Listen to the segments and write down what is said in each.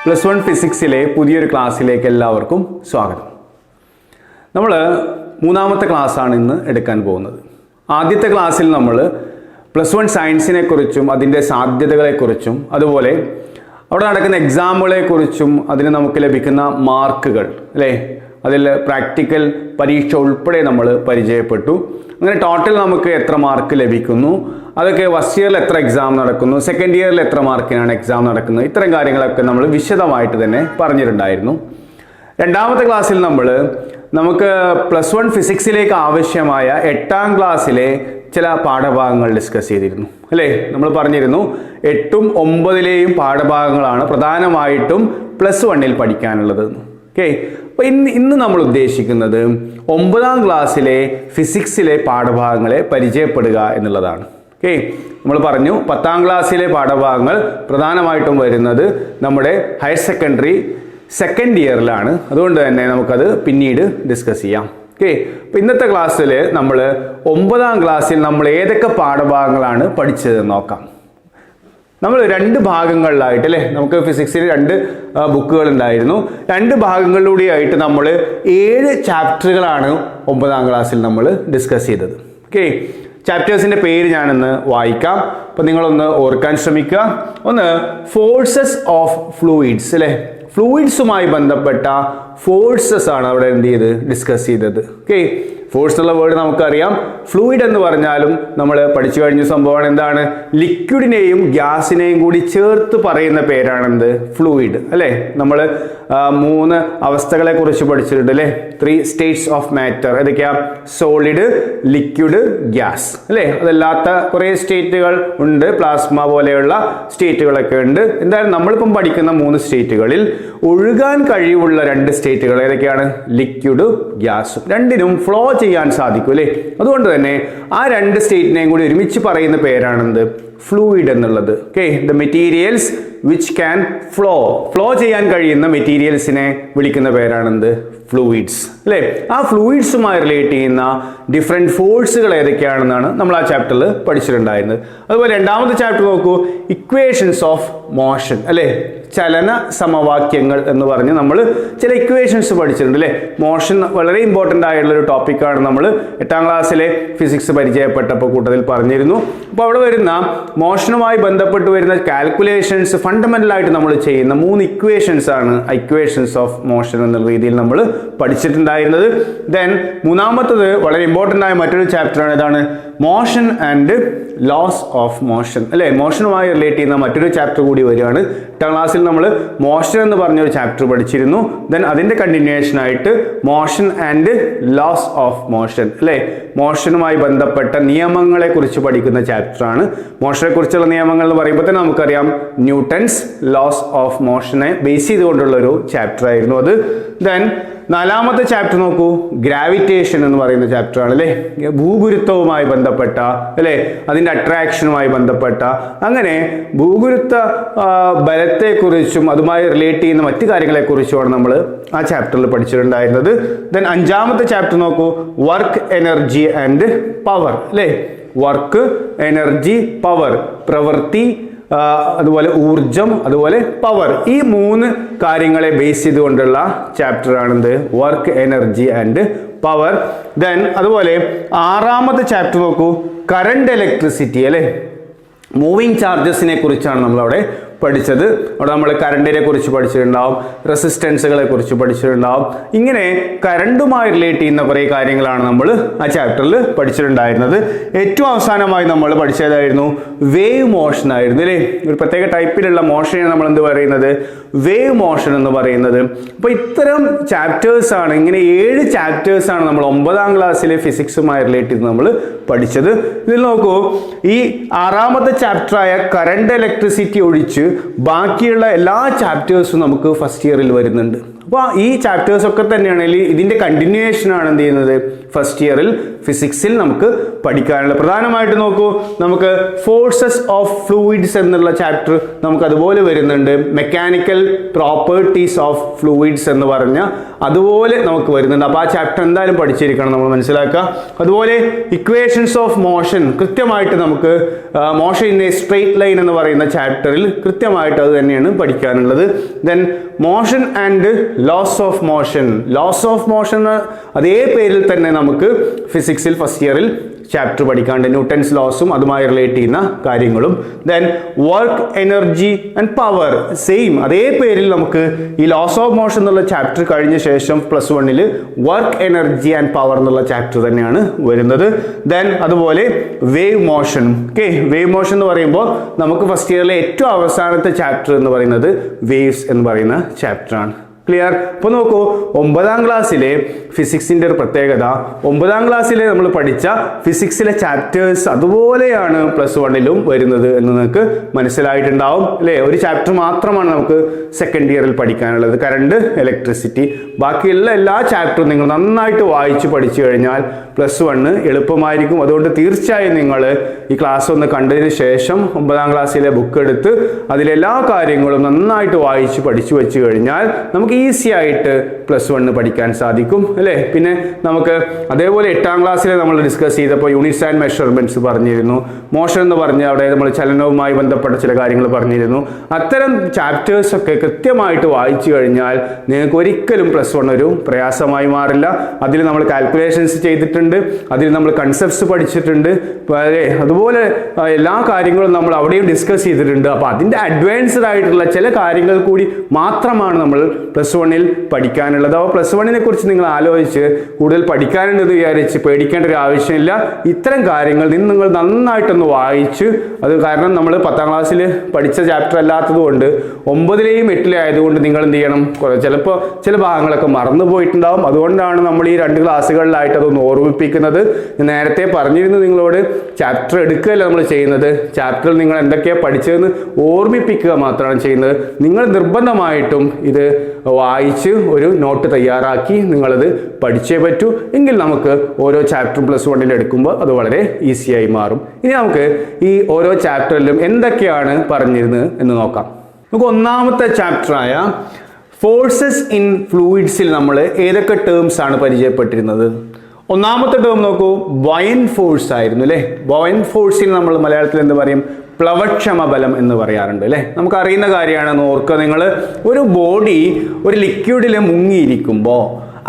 +1 ഫിസിക്സിലെ പുതിയൊരു ക്ലാസ്സിലേക്ക് എല്ലാവർക്കും സ്വാഗതം. നമ്മൾ മൂന്നാമത്തെ ക്ലാസ്സാണ് ഇന്ന് എടുക്കാൻ പോകുന്നത്. ആദ്യത്തെ ക്ലാസ്സിൽ നമ്മൾ +1 സയൻസിനെ കുറിച്ചും അതിൻ്റെ സാധ്യതകളെക്കുറിച്ചും അതുപോലെ അവിടെ നടക്കുന്ന എക്സാമുകളെക്കുറിച്ചും അതിന് നമുക്ക് ലഭിക്കുന്ന മാർക്കുകൾ അല്ലേ, അതിൽ പ്രാക്ടിക്കൽ പരീക്ഷ ഉൾപ്പെടെ നമ്മൾ പരിചയപ്പെട്ടു. അങ്ങനെ ടോട്ടൽ നമുക്ക് എത്ര മാർക്ക് ലഭിക്കുന്നു, അതൊക്കെ ഫസ്റ്റ് ഇയറിൽ എത്ര എക്സാം നടക്കുന്നു, സെക്കൻഡ് ഇയറിൽ എത്ര മാർക്കിനാണ് എക്സാം നടക്കുന്നത്, ഇത്തരം കാര്യങ്ങളൊക്കെ നമ്മൾ വിശദമായിട്ട് തന്നെ പറഞ്ഞിട്ടുണ്ടായിരുന്നു. രണ്ടാമത്തെ ക്ലാസ്സിൽ നമുക്ക് +1 ഫിസിക്സിലേക്ക് ആവശ്യമായ 8ാം ക്ലാസ്സിലെ ചില പാഠഭാഗങ്ങൾ ഡിസ്കസ് ചെയ്തിരുന്നു അല്ലേ. നമ്മൾ പറഞ്ഞിരുന്നു 8ഉം 9ലെയും പാഠഭാഗങ്ങളാണ് പ്രധാനമായിട്ടും +1ൽ പഠിക്കാനുള്ളത്. ഓക്കെ, അപ്പോൾ ഇന്ന് നമ്മൾ ഉദ്ദേശിക്കുന്നത് 9ാം ക്ലാസ്സിലെ ഫിസിക്സിലെ പാഠഭാഗങ്ങളെ പരിചയപ്പെടുക എന്നുള്ളതാണ്. ഓക്കെ, നമ്മൾ പറഞ്ഞു 10ാം ക്ലാസ്സിലെ പാഠഭാഗങ്ങൾ പ്രധാനമായിട്ടും വരുന്നത് നമ്മുടെ ഹയർ സെക്കൻഡറി സെക്കൻഡ് ഇയറിലാണ്. അതുകൊണ്ട് തന്നെ നമുക്കത് പിന്നീട് ഡിസ്കസ് ചെയ്യാം. ഓക്കെ, അപ്പോൾ ഇന്നത്തെ ക്ലാസ്സിൽ നമ്മൾ 9ാം ക്ലാസ്സിൽ നമ്മൾ ഏതൊക്കെ പാഠഭാഗങ്ങളാണ് പഠിച്ചതെന്ന് നോക്കാം. നമ്മൾ 2 ഭാഗങ്ങളിലായിട്ട് അല്ലേ, നമുക്ക് ഫിസിക്സിൽ 2 ബുക്കുകൾ ഉണ്ടായിരുന്നു. 2 ഭാഗങ്ങളിലൂടെയായിട്ട് നമ്മൾ 7 ചാപ്റ്ററുകളാണ് 9ാം ക്ലാസ്സിൽ നമ്മൾ ഡിസ്കസ് ചെയ്തത്. ഓക്കെ, ചാപ്റ്റേഴ്സിൻ്റെ പേര് ഞാനൊന്ന് വായിക്കാം, അപ്പോൾ നിങ്ങളൊന്ന് ഓർക്കാൻ ശ്രമിക്കുക. ഒന്ന് ഫോഴ്സസ് ഓഫ് ഫ്ലൂയിഡ്സ് അല്ലേ, ഫ്ലൂയിഡ്സുമായി ബന്ധപ്പെട്ട ഫോഴ്സസ് ആണ് അവിടെ ഡിസ്കസ് ചെയ്തത്. ഓക്കെ, ഫോഴ്സ് എന്നുള്ള വേർഡ് നമുക്കറിയാം. ഫ്ലൂയിഡ് എന്ന് പറഞ്ഞാലും നമ്മൾ പഠിച്ചു കഴിഞ്ഞ സംഭവമാണ്. എന്താണ്? ലിക്വിഡിനെയും ഗ്യാസിനെയും കൂടി ചേർത്ത് പറയുന്ന പേരാണെന്ത്? ഫ്ലൂയിഡ് അല്ലേ. നമ്മൾ 3 അവസ്ഥകളെ കുറിച്ച് പഠിച്ചിട്ടുണ്ട് അല്ലേ, 3 സ്റ്റേറ്റ്സ് ഓഫ് മാറ്റർ. ഏതൊക്കെയാ? സോളിഡ്, ലിക്വിഡ്, ഗ്യാസ് അല്ലേ. അതല്ലാത്ത കുറേ സ്റ്റേറ്റുകൾ ഉണ്ട്, പ്ലാസ്മ പോലെയുള്ള സ്റ്റേറ്റുകളൊക്കെ ഉണ്ട്. എന്തായാലും നമ്മളിപ്പം പഠിക്കുന്ന 3 സ്റ്റേറ്റുകളിൽ ഒഴുകാൻ കഴിവുള്ള 2 സ്റ്റേറ്റുകൾ ഏതൊക്കെയാണ്? ലിക്വിഡും ഗ്യാസും. രണ്ടിനും ഫ്ലോ ചെയ്യാൻ സാധിക്കും അല്ലേ. അതുകൊണ്ട് തന്നെ ആ 2 സ്റ്റേറ്റിനെയും കൂടി ഒരുമിച്ച് പറയുന്ന പേരാണെന്ത്? ഫ്ലൂയിഡ് എന്നുള്ളത്. Okay, the materials which can flow ചെയ്യാൻ കഴിയുന്ന മെറ്റീരിയൽസിനെ വിളിക്കുന്ന പേരാണെന്ത്? ഫ്ലൂയിഡ്സ് അല്ലേ. ആ ഫ്ലൂയിഡ്സുമായി റിലേറ്റ് ചെയ്യുന്ന ഡിഫറെൻറ്റ് ഫോഴ്സുകൾ ഏതൊക്കെയാണെന്നാണ് നമ്മൾ ആ ചാപ്റ്ററിൽ പഠിച്ചിട്ടുണ്ടായിരുന്നത്. അതുപോലെ രണ്ടാമത്തെ ചാപ്റ്റർ നോക്കൂ, ഇക്വേഷൻസ് ഓഫ് മോഷൻ അല്ലേ, ചലന സമവാക്യങ്ങൾ എന്ന് പറഞ്ഞ് നമ്മൾ ചില ഇക്വേഷൻസ് പഠിച്ചിട്ടുണ്ട് അല്ലേ. മോഷൻ വളരെ ഇമ്പോർട്ടൻ്റ് ആയിട്ടുള്ളൊരു ടോപ്പിക്കാണ്. നമ്മൾ 8ാം ക്ലാസ്സിലെ ഫിസിക്സ് പരിചയപ്പെട്ടപ്പോൾ കൂട്ടത്തിൽ പറഞ്ഞിരുന്നു. അപ്പോൾ അവിടെ വരുന്ന മോഷനുമായി ബന്ധപ്പെട്ട് വരുന്ന കാൽക്കുലേഷൻസ് ഫണ്ടമെൻ്റൽ ആയിട്ട് നമ്മൾ ചെയ്യുന്ന 3 ഇക്വേഷൻസ് ആണ് ഇക്വേഷൻസ് ഓഫ് മോഷൻ എന്ന രീതിയിൽ നമ്മൾ പഠിച്ചിട്ടുണ്ടായിരുന്നത്. ദെൻ മൂന്നാമത്തത് വളരെ ഇമ്പോർട്ടൻ്റ് ആയ മറ്റൊരു ചാപ്റ്ററാണ്. ഏതാണ്? Motion and laws of motion അല്ലേ. മോഷനുമായി റിലേറ്റ് ചെയ്യുന്ന മറ്റൊരു ചാപ്റ്റർ കൂടി വരികയാണ്. 8ാം ക്ലാസ്സിൽ നമ്മൾ മോഷൻ എന്ന് പറഞ്ഞൊരു ചാപ്റ്റർ പഠിച്ചിരുന്നു. ദെൻ അതിൻ്റെ കണ്ടിന്യൂവേഷൻ ആയിട്ട് motion and laws of motion അല്ലേ, മോഷനുമായി ബന്ധപ്പെട്ട നിയമങ്ങളെ കുറിച്ച് പഠിക്കുന്ന ചാപ്റ്ററാണ്. മോഷനെ കുറിച്ചുള്ള നിയമങ്ങൾ എന്ന് പറയുമ്പോൾ തന്നെ നമുക്കറിയാം ന്യൂട്ടൺസ് ലോസ് ഓഫ് മോഷനെ ബേസ് ചെയ്തുകൊണ്ടുള്ളൊരു ചാപ്റ്റർ ആയിരുന്നു അത്. ദെൻ 4ാമത്തെ ചാപ്റ്റർ നോക്കൂ, ഗ്രാവിറ്റേഷൻ എന്ന് പറയുന്ന ചാപ്റ്റർ ആണ് അല്ലേ. ഭൂഗുരുത്വവുമായി ബന്ധപ്പെട്ട അല്ലേ, അതിൻ്റെ അട്രാക്ഷനുമായി ബന്ധപ്പെട്ട അങ്ങനെ ഭൂഗുരുത്വ ബലത്തെക്കുറിച്ചും അതുമായി റിലേറ്റ് ചെയ്യുന്ന മറ്റു കാര്യങ്ങളെക്കുറിച്ചുമാണ് നമ്മൾ ആ ചാപ്റ്ററിൽ പഠിച്ചിട്ടുണ്ടായിരുന്നത്. ദെൻ 5ാമത്തെ ചാപ്റ്റർ നോക്കൂ, വർക്ക്, എനർജി ആൻഡ് പവർ അല്ലേ. വർക്ക്, എനർജി, പവർ, പ്രവൃത്തി, അതുപോലെ ഊർജം, അതുപോലെ പവർ. ഈ 3 കാര്യങ്ങളെ ബേസ് ചെയ്തുകൊണ്ടുള്ള ചാപ്റ്റർ ആണെന്ത്? Work, energy and power. Then അതുപോലെ 6ാമത്തെ ചാപ്റ്റർ നോക്കൂ, കറണ്ട്, ഇലക്ട്രിസിറ്റി അല്ലേ. മൂവിങ് ചാർജസിനെ കുറിച്ചാണ് നമ്മളവിടെ പഠിച്ചത്. അവിടെ നമ്മൾ കറണ്ടിനെ കുറിച്ച് പഠിച്ചിട്ടുണ്ടാവും, റെസിസ്റ്റൻസുകളെ കുറിച്ച് പഠിച്ചിട്ടുണ്ടാവും. ഇങ്ങനെ കറണ്ടുമായി റിലേറ്റ് ചെയ്യുന്ന കുറേ കാര്യങ്ങളാണ് നമ്മൾ ആ ചാപ്റ്ററിൽ പഠിച്ചിട്ടുണ്ടായിരുന്നത്. ഏറ്റവും അവസാനമായി നമ്മൾ പഠിച്ചതായിരുന്നു വേവ് മോഷൻ ആയിരുന്നു അല്ലേ. ഒരു പ്രത്യേക ടൈപ്പിലുള്ള മോഷനെ നമ്മൾ എന്ത് പറയുന്നത്? വേവ് മോഷൻ എന്ന് പറയുന്നത്. അപ്പോൾ ഇത്തരം ചാപ്റ്റേഴ്സ് ആണ്, ഇങ്ങനെ 7 ചാപ്റ്റേഴ്സ് ആണ് നമ്മൾ 9ാം ക്ലാസ്സിലെ ഫിസിക്സുമായി റിലേറ്റ് ചെയ്ത് നമ്മൾ പഠിച്ചത്. ഇതിൽ നോക്കൂ, ഈ 6ാമത്തെ ചാപ്റ്ററായ കറണ്ട്, ഇലക്ട്രിസിറ്റി ഒഴിച്ച് ബാക്കിയുള്ള എല്ലാ ചാപ്റ്റേഴ്സും നമുക്ക് ഫസ്റ്റ് ഇയറിൽ വരുന്നുണ്ട്. അപ്പോൾ ഈ ചാപ്റ്റേഴ്സ് ഒക്കെ തന്നെയാണെങ്കിൽ ഇതിൻ്റെ കണ്ടിന്യൂവേഷൻ ആണ് എന്ത് ചെയ്യുന്നത് ഫസ്റ്റ് ഇയറിൽ ഫിസിക്സിൽ നമുക്ക് പഠിക്കാനുള്ള. പ്രധാനമായിട്ട് നോക്കൂ, നമുക്ക് ഫോഴ്സസ് ഓഫ് ഫ്ലൂയിഡ്സ് എന്നുള്ള ചാപ്റ്റർ നമുക്ക് അതുപോലെ വരുന്നുണ്ട്. മെക്കാനിക്കൽ പ്രോപ്പർട്ടീസ് ഓഫ് ഫ്ലൂയിഡ്സ് എന്ന് പറഞ്ഞ അതുപോലെ നമുക്ക് വരുന്നുണ്ട്. അപ്പോൾ ആ ചാപ്റ്റർ എന്തായാലും പഠിച്ചിരിക്കണം, നമ്മൾ മനസ്സിലാക്കുക. അതുപോലെ ഇക്വേഷൻസ് ഓഫ് മോഷൻ കൃത്യമായിട്ട് നമുക്ക് motion in a straight line എന്ന് പറയുന്ന ചാപ്റ്ററിൽ കൃത്യമായിട്ട് അത് തന്നെയാണ് പഠിക്കാനുള്ളത്. Then motion and laws of motion. Laws of motion അതേ പേരിൽ തന്നെ നമുക്ക് ഫിസിക്സിൽ ഫസ്റ്റ് ഇയറിൽ ചാപ്റ്റർ പഠിക്കാണ്ട് ന്യൂട്ടൺസ് ലോസും അതുമായി റിലേറ്റ് ചെയ്യുന്ന കാര്യങ്ങളും. Then work, energy and power, same അതേ പേരിൽ നമുക്ക് ഈ ലോസ് ഓഫ് മോഷൻ എന്നുള്ള ചാപ്റ്റർ കഴിഞ്ഞ ശേഷം പ്ലസ് വണ്ണിൽ വർക്ക്, എനർജി ആൻഡ് പവർ എന്നുള്ള ചാപ്റ്റർ തന്നെയാണ് വരുന്നത്. ദെൻ അതുപോലെ wave motion. Okay, wave motion എന്ന് പറയുമ്പോൾ നമുക്ക് ഫസ്റ്റ് ഇയറിലെ ഏറ്റവും അവസാനത്തെ ചാപ്റ്റർ എന്ന് പറയുന്നത് വേവ്സ് എന്ന് പറയുന്ന ചാപ്റ്ററാണ്. ക്ലിയർ? അപ്പോൾ നോക്കൂ, 9ാം ക്ലാസ്സിലെ ഫിസിക്സിൻ്റെ ഒരു പ്രത്യേകത, 9ാം ക്ലാസ്സിലെ നമ്മൾ പഠിച്ച ഫിസിക്സിലെ ചാപ്റ്റേഴ്സ് അതുപോലെയാണ് പ്ലസ് വണ്ണിലും വരുന്നത് എന്ന് നിങ്ങൾക്ക് മനസ്സിലായിട്ടുണ്ടാവും അല്ലേ? ഒരു ചാപ്റ്റർ മാത്രമാണ് നമുക്ക് സെക്കൻഡ് ഇയറിൽ പഠിക്കാനുള്ളത്, കറണ്ട്, ഇലക്ട്രിസിറ്റി. ബാക്കിയുള്ള എല്ലാ ചാപ്റ്ററും നിങ്ങൾ നന്നായിട്ട് വായിച്ച് പഠിച്ചു കഴിഞ്ഞാൽ പ്ലസ് വണ്ണ് എളുപ്പമായിരിക്കും. അതുകൊണ്ട് തീർച്ചയായും നിങ്ങൾ ഈ ക്ലാസ് ഒന്ന് കണ്ടതിന് ശേഷം 9ാം ക്ലാസ്സിലെ ബുക്ക് എടുത്ത് അതിലെല്ലാ കാര്യങ്ങളും നന്നായിട്ട് വായിച്ച് പഠിച്ചു വെച്ച് കഴിഞ്ഞാൽ നമുക്ക് ഈസി ആയിട്ട് പ്ലസ് വണ്ണ് പഠിക്കാൻ സാധിക്കും അല്ലേ? പിന്നെ നമുക്ക് അതേപോലെ 8ാം ക്ലാസ്സിൽ നമ്മൾ ഡിസ്കസ് ചെയ്തപ്പോൾ യൂണിറ്റ്സ് ആൻഡ് മെഷർമെന്റ്സ് പറഞ്ഞിരുന്നു. മോഷൻ എന്ന് പറഞ്ഞ അവിടെ നമ്മൾ ചലനവുമായി ബന്ധപ്പെട്ട ചില കാര്യങ്ങൾ പറഞ്ഞിരുന്നു. അത്തരം ചാപ്റ്റേഴ്സ് ഒക്കെ കൃത്യമായിട്ട് വായിച്ചു കഴിഞ്ഞാൽ നിങ്ങൾക്ക് ഒരിക്കലും പ്ലസ് വൺ ഒരു പ്രയാസമായി മാറില്ല. അതിൽ നമ്മൾ കാൽക്കുലേഷൻസ് ചെയ്തിട്ടുണ്ട്, അതിൽ നമ്മൾ കൺസെപ്റ്റ്സ് പഠിച്ചിട്ടുണ്ട്, അതുപോലെ എല്ലാ കാര്യങ്ങളും നമ്മൾ അവിടെയും ഡിസ്കസ് ചെയ്തിട്ടുണ്ട്. അപ്പോൾ അതിൻ്റെ അഡ്വാൻസ്ഡ് ആയിട്ടുള്ള ചില കാര്യങ്ങൾ കൂടി മാത്രമാണ് നമ്മൾ പ്ലസ് വണ്ണിൽ പഠിക്കാനുള്ളത്. അപ്പോൾ പ്ലസ് വണ്ണിനെ കുറിച്ച് നിങ്ങൾ ആലോചിച്ച് കൂടുതൽ പഠിക്കാനുണ്ടെന്ന് വിചാരിച്ച് പേടിക്കേണ്ട ഒരു ആവശ്യമില്ല. ഇത്തരം കാര്യങ്ങൾ നിങ്ങൾ നന്നായിട്ടൊന്ന് വായിച്ച്, അത് കാരണം നമ്മൾ 10ാം ക്ലാസ്സിൽ പഠിച്ച ചാപ്റ്റർ അല്ലാത്തത് കൊണ്ട് 9ലെയും 8ലെയും ആയതുകൊണ്ട് നിങ്ങൾ എന്ത് ചെയ്യണം, ചിലപ്പോൾ ചില ഭാഗങ്ങളൊക്കെ മറന്നു പോയിട്ടുണ്ടാവും. അതുകൊണ്ടാണ് നമ്മൾ ഈ 2 ക്ലാസ്സുകളിലായിട്ട് അതൊന്ന് ഓർമ്മിപ്പിക്കുന്നത്. നേരത്തെ പറഞ്ഞിരുന്നു നിങ്ങളോട്, ചാപ്റ്റർ എടുക്കുകയല്ല നമ്മൾ ചെയ്യുന്നത്, ചാപ്റ്ററിൽ നിങ്ങൾ എന്തൊക്കെയാണ് പഠിച്ചതെന്ന് ഓർമ്മിപ്പിക്കുക മാത്രമാണ് ചെയ്യുന്നത്. നിങ്ങൾ നിർബന്ധമായിട്ടും ഇത് വായിച്ച് ഒരു നോട്ട് തയ്യാറാക്കി നിങ്ങളത് പഠിച്ചേ പറ്റൂ. എങ്കിൽ നമുക്ക് ഓരോ ചാപ്റ്ററും പ്ലസ് വണ്ണിൽ എടുക്കുമ്പോൾ അത് വളരെ ഈസിയായി മാറും. ഇനി നമുക്ക് ഈ ഓരോ ചാപ്റ്ററിലും എന്തൊക്കെയാണ് പറഞ്ഞിരുന്നത് എന്ന് നോക്കാം. നമുക്ക് 1ാമത്തെ ചാപ്റ്ററായ ഫോഴ്സസ് ഇൻ ഫ്ലൂയിഡ്സിൽ നമ്മൾ ഏതൊക്കെ ടേംസ് ആണ് പരിചയപ്പെട്ടിരുന്നത്? 1ാമത്തെ ടേം നോക്കൂ, ബോയന്റ് ഫോഴ്സ് ആയിരുന്നു അല്ലേ? ബോയന്റ് ഫോഴ്സിൽ നമ്മൾ മലയാളത്തിൽ എന്ത് പറയും? പ്ലവക്ഷമ ബലം എന്ന് പറയാറുണ്ട് അല്ലേ? നമുക്കറിയുന്ന കാര്യമാണെന്ന് ഓർക്കുക നിങ്ങൾ. ഒരു ബോഡി ഒരു ലിക്വിഡിൽ മുങ്ങിയിരിക്കുമ്പോൾ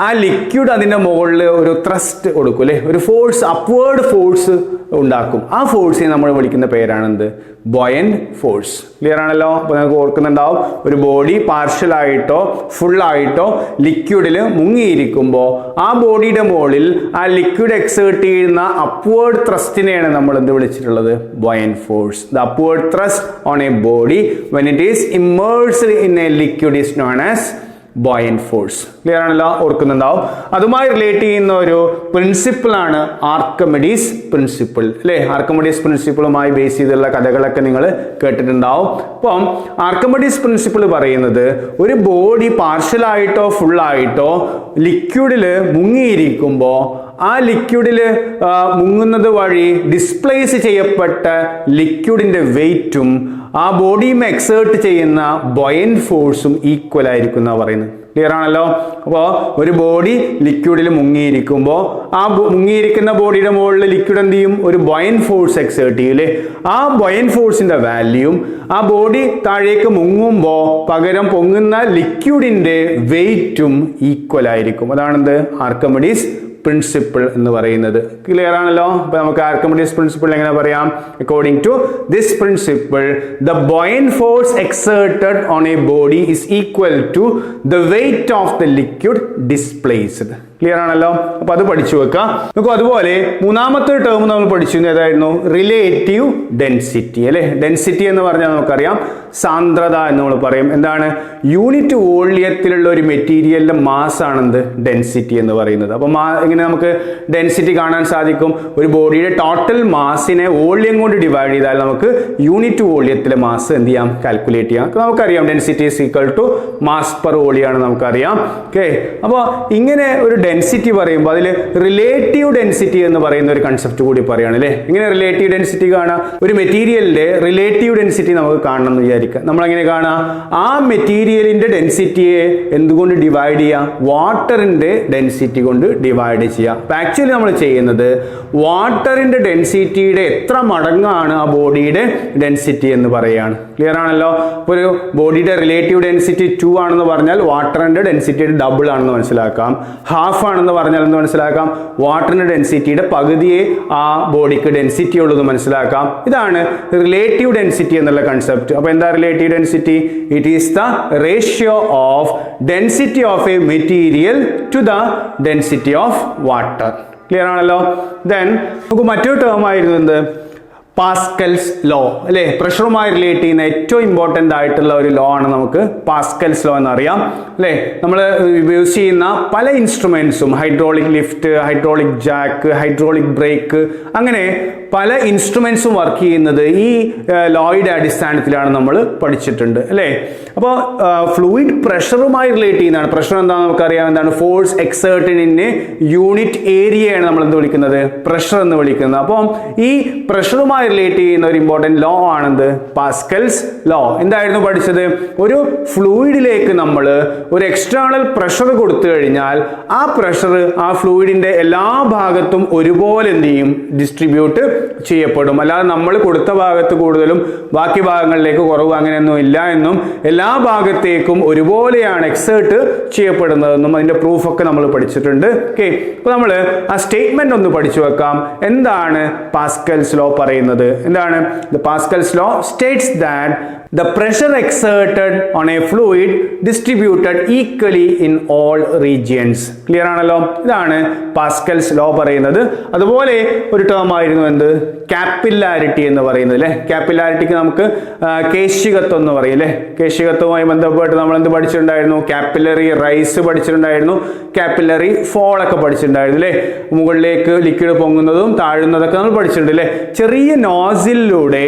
ആ ലിക്വിഡ് അതിൻ്റെ മുകളിൽ ഒരു ത്രസ്റ്റ് കൊടുക്കും അല്ലേ? ഒരു ഫോഴ്സ്, അപ്വേർഡ് ഫോഴ്സ് ഉണ്ടാക്കും. ആ ഫോഴ്സിനെ നമ്മൾ വിളിക്കുന്ന പേരാണെന്ത്? ബോയന്റ് ഫോഴ്സ്. ക്ലിയർ ആണല്ലോ? അപ്പോൾ നിങ്ങൾക്ക് ഓർക്കുന്നുണ്ടാവും, ഒരു ബോഡി പാർഷ്യലായിട്ടോ ഫുള്ളായിട്ടോ ലിക്വിഡിൽ മുങ്ങിയിരിക്കുമ്പോൾ ആ ബോഡിയുടെ മുകളിൽ ആ ലിക്വിഡ് എക്സേർട്ട് ചെയ്യുന്ന അപ്വേർഡ് ത്രസ്റ്റിനെയാണ് നമ്മൾ എന്ത് വിളിച്ചിട്ടുള്ളത്? Buoyant force. The upward thrust on a body when it is immersed in a liquid is known as buoyant force. Clear ആണല്ലോ? ഓർക്കുന്നുണ്ടാവും. അതുമായി റിലേറ്റ് ചെയ്യുന്ന ഒരു പ്രിൻസിപ്പിളാണ് ആർക്കിമിഡീസ് പ്രിൻസിപ്പിൾ അല്ലേ? ആർക്കിമിഡീസ് പ്രിൻസിപ്പിളുമായി ബേസ് ചെയ്തുള്ള കഥകളൊക്കെ നിങ്ങൾ കേട്ടിട്ടുണ്ടാവും. അപ്പം ആർക്കിമിഡീസ് പ്രിൻസിപ്പിൾ പറയുന്നത്, ഒരു ബോഡി പാർഷ്യലായിട്ടോ ഫുള്ളായിട്ടോ ലിക്വിഡിൽ മുങ്ങിയിരിക്കുമ്പോൾ ആ ലിക്വിഡിൽ മുങ്ങുന്നത് വഴി ഡിസ്പ്ലേസ് ചെയ്യപ്പെട്ട ലിക്വിഡിന്റെ വെയിറ്റും ആ ബോഡിയുമേ എക്സേർട്ട് ചെയ്യുന്ന ബോയന്റ് ഫോഴ്സും ഈക്വൽ ആയിരിക്കും എന്നാണ് പറയുന്നത്. ക്ലിയർ ആണല്ലോ? അപ്പോൾ ഒരു ബോഡി ലിക്വിഡിൽ മുങ്ങിയിരിക്കുമ്പോൾ ആ മുങ്ങിയിരിക്കുന്ന ബോഡിയുടെ മുകളിൽ ലിക്വിഡ് എന്ത് ചെയ്യും? ഒരു ബോയന്റ് ഫോഴ്സ് എക്സേർട്ട് ചെയ്യും അല്ലേ? ആ ബോയന്റ് ഫോഴ്സിന്റെ വാല്യൂം ആ ബോഡി താഴേക്ക് മുങ്ങുമ്പോൾ പകരം പൊങ്ങുന്ന ലിക്വിഡിന്റെ വെയിറ്റും ഈക്വൽ ആയിരിക്കും. അതാണെന്ത്? ആർക്കിമിഡീസ് പ്രിൻസിപ്പിൾ എന്ന് പറയുന്നത്. ക്ലിയർ ആണല്ലോ? അപ്പൊ നമുക്ക് ആർക്കിമിഡീസ് പ്രിൻസിപ്പിൾ എങ്ങനെ പറയാം? According to this principle, the buoyant force exerted on a body is equal to the weight of the liquid displaced. Clear ആണല്ലോ? അപ്പൊ അത് പഠിച്ചു വെക്കാം. നോക്കൂ, അതുപോലെ മൂന്നാമത്തെ ടേം നമ്മൾ പഠിച്ചു ഏതായിരുന്നു? റിലേറ്റീവ് ഡെൻസിറ്റി അല്ലെ. ഡെൻസിറ്റി എന്ന് പറഞ്ഞാൽ നമുക്കറിയാം സാന്ദ്രത എന്ന് നമ്മൾ പറയും. എന്താണ്? യൂണിറ്റ് വോള്യത്തിലുള്ള ഒരു മെറ്റീരിയലിന്റെ മാസ് ആണെന്ത്? ഡെൻസിറ്റി എന്ന് പറയുന്നത്. അപ്പൊ ഇങ്ങനെ നമുക്ക് ഡെൻസിറ്റി കാണാൻ സാധിക്കും. ഒരു ബോഡിയുടെ ടോട്ടൽ മാസിനെ വോള്യം കൊണ്ട് ഡിവൈഡ് ചെയ്താൽ നമുക്ക് യൂണിറ്റ് വോള്യത്തിലെ മാസ് എന്ത് ചെയ്യാം? കാൽക്കുലേറ്റ് ചെയ്യാം. നമുക്കറിയാം density is equal to mass per volume ആണ് നമുക്കറിയാം. ഓക്കെ, അപ്പോൾ ഇങ്ങനെ ഒരു ഡെൻസിറ്റി പറയുമ്പോൾ അതിൽ റിലേറ്റീവ് ഡെൻസിറ്റി എന്ന് പറയുന്ന ഒരു കൺസെപ്റ്റ് കൂടി പറയുകയാണ് അല്ലേ. ഇങ്ങനെ റിലേറ്റീവ് ഡെൻസിറ്റി കാണാം. ഒരു മെറ്റീരിയലിന്റെ റിലേറ്റീവ് ഡെൻസിറ്റി നമുക്ക് കാണണം എന്ന് വിചാരിക്കാം. നമ്മളെങ്ങനെ കാണാം? ആ മെറ്റീരിയലിന്റെ ഡെൻസിറ്റിയെ എന്തുകൊണ്ട് ഡിവൈഡ് ചെയ്യാം? വാട്ടറിന്റെ ഡെൻസിറ്റി കൊണ്ട് ഡിവൈഡ് ചെയ്യാം. ആക്ച്വലി നമ്മൾ ചെയ്യുന്നത് വാട്ടറിന്റെ ഡെൻസിറ്റിയുടെ എത്ര മടങ്ങാണ് ആ ബോഡിയുടെ ഡെൻസിറ്റി എന്ന് പറയുകയാണ്. ക്ലിയർ ആണല്ലോ? അപ്പോൾ ഒരു ബോഡിയുടെ റിലേറ്റീവ് ഡെൻസിറ്റി 2 ആണെന്ന് പറഞ്ഞാൽ വാട്ടറിന്റെ ഡെൻസിറ്റിയുടെ ഡബിൾ ആണെന്ന് മനസ്സിലാക്കാം. ഹാഫ് ആണെന്ന് പറഞ്ഞാൽ എന്ന് മനസ്സിലാക്കാം വാട്ടറിന്റെ ഡെൻസിറ്റിയുടെ പകുതിയെ ആ ബോഡിക്ക് ഡെൻസിറ്റി ഉള്ളതെന്ന് മനസ്സിലാക്കാം. ഇതാണ് റിലേറ്റീവ് ഡെൻസിറ്റി എന്നുള്ള കൺസെപ്റ്റ്. അപ്പോൾ എന്താ relative density? It is the ratio of density of a material to the density of water. Clear ആണല്ലോ? ദെൻ നമുക്ക് മറ്റൊരു ടേം ആയിരുന്നു എന്ത്? പാസ്കൽസ് ലോ അല്ലേ. പ്രഷറുമായി റിലേറ്റ് ചെയ്യുന്ന ഏറ്റവും ഇമ്പോർട്ടൻ്റ് ആയിട്ടുള്ള ഒരു ലോ ആണ് നമുക്ക് പാസ്കൽസ് ലോ എന്നറിയാം അല്ലേ. നമ്മൾ യൂസ് ചെയ്യുന്ന പല ഇൻസ്ട്രുമെന്റ്സും hydraulic lift, hydraulic jack, hydraulic brake, അങ്ങനെ പല ഇൻസ്ട്രുമെന്റ്സും വർക്ക് ചെയ്യുന്നത് ഈ ലോയുടെ അടിസ്ഥാനത്തിലാണ് നമ്മൾ പഠിച്ചിട്ടുണ്ട് അല്ലേ. അപ്പോൾ ഫ്ലൂയിഡ് പ്രഷറുമായി റിലേറ്റ് ചെയ്യുന്നതാണ്. പ്രഷർ എന്താണെന്ന് നമുക്കറിയാം. എന്താണ്? Force exerted in A unit ഏരിയയാണ് നമ്മൾ എന്ത് വിളിക്കുന്നത്? പ്രഷർ എന്ന് വിളിക്കുന്നത്. അപ്പം ഈ പ്രഷറുമായി റിലേറ്റ് ചെയ്യുന്ന ഒരു ഇമ്പോർട്ടൻറ്റ് ലോ ആണെന്ത്? Pascal's law. എന്തായിരുന്നു പഠിച്ചത്? ഒരു ഫ്ലൂയിഡിലേക്ക് നമ്മൾ ഒരു എക്സ്റ്റേണൽ പ്രഷർ കൊടുത്തു കഴിഞ്ഞാൽ ആ പ്രഷർ ആ ഫ്ലൂയിഡിന്റെ എല്ലാ ഭാഗത്തും ഒരുപോലെ എന്ത് ചെയ്യും? ഡിസ്ട്രിബ്യൂട്ട് ചെയ്യപ്പെടും. അല്ലാതെ നമ്മൾ കൊടുത്ത ഭാഗത്ത് കൂടുതലും ബാക്കി ഭാഗങ്ങളിലേക്ക് കുറവ് അങ്ങനെയൊന്നും ഇല്ല എന്നും എല്ലാ ഭാഗത്തേക്കും ഒരുപോലെയാണ് എക്സേർട്ട് ചെയ്യപ്പെടുന്നതെന്നും അതിന്റെ പ്രൂഫൊക്കെ നമ്മൾ പഠിച്ചിട്ടുണ്ട്. ഓക്കെ, അപ്പോൾ നമ്മൾ ആ സ്റ്റേറ്റ്മെന്റ് ഒന്ന് പഠിച്ചു വെക്കാം. എന്താണ് പാസ്കൽസ് ലോ പറയുന്നത്? എന്താണ്? The Pascal's law states that the pressure exerted on a fluid distributed equally in all regions. Clear ആണല്ലോ? ഇതാണ് പാസ്കൽസ് ലോ പറയുന്നത്. അതുപോലെ ഒരു ടേം ആയിരുന്നു എന്ത്? കാപ്പില്ലാരിറ്റി എന്ന് പറയുന്നത് അല്ലേ. കാപ്പില്ലാരിറ്റിക്ക് നമുക്ക് കേശികത്വം എന്ന് പറയും അല്ലേ. കേശികത്വവുമായി ബന്ധപ്പെട്ട് നമ്മൾ എന്ത് പഠിച്ചിട്ടുണ്ടായിരുന്നു? കാപ്പിലറി റൈസ് പഠിച്ചിട്ടുണ്ടായിരുന്നു, കാപ്പിലറി ഫോൾ ഒക്കെ പഠിച്ചിട്ടുണ്ടായിരുന്നു അല്ലേ. മുകളിലേക്ക് ലിക്വിഡ് പൊങ്ങുന്നതും താഴുന്നതൊക്കെ നമ്മൾ പഠിച്ചിട്ടുണ്ട് അല്ലേ. ചെറിയ നോസിലൂടെ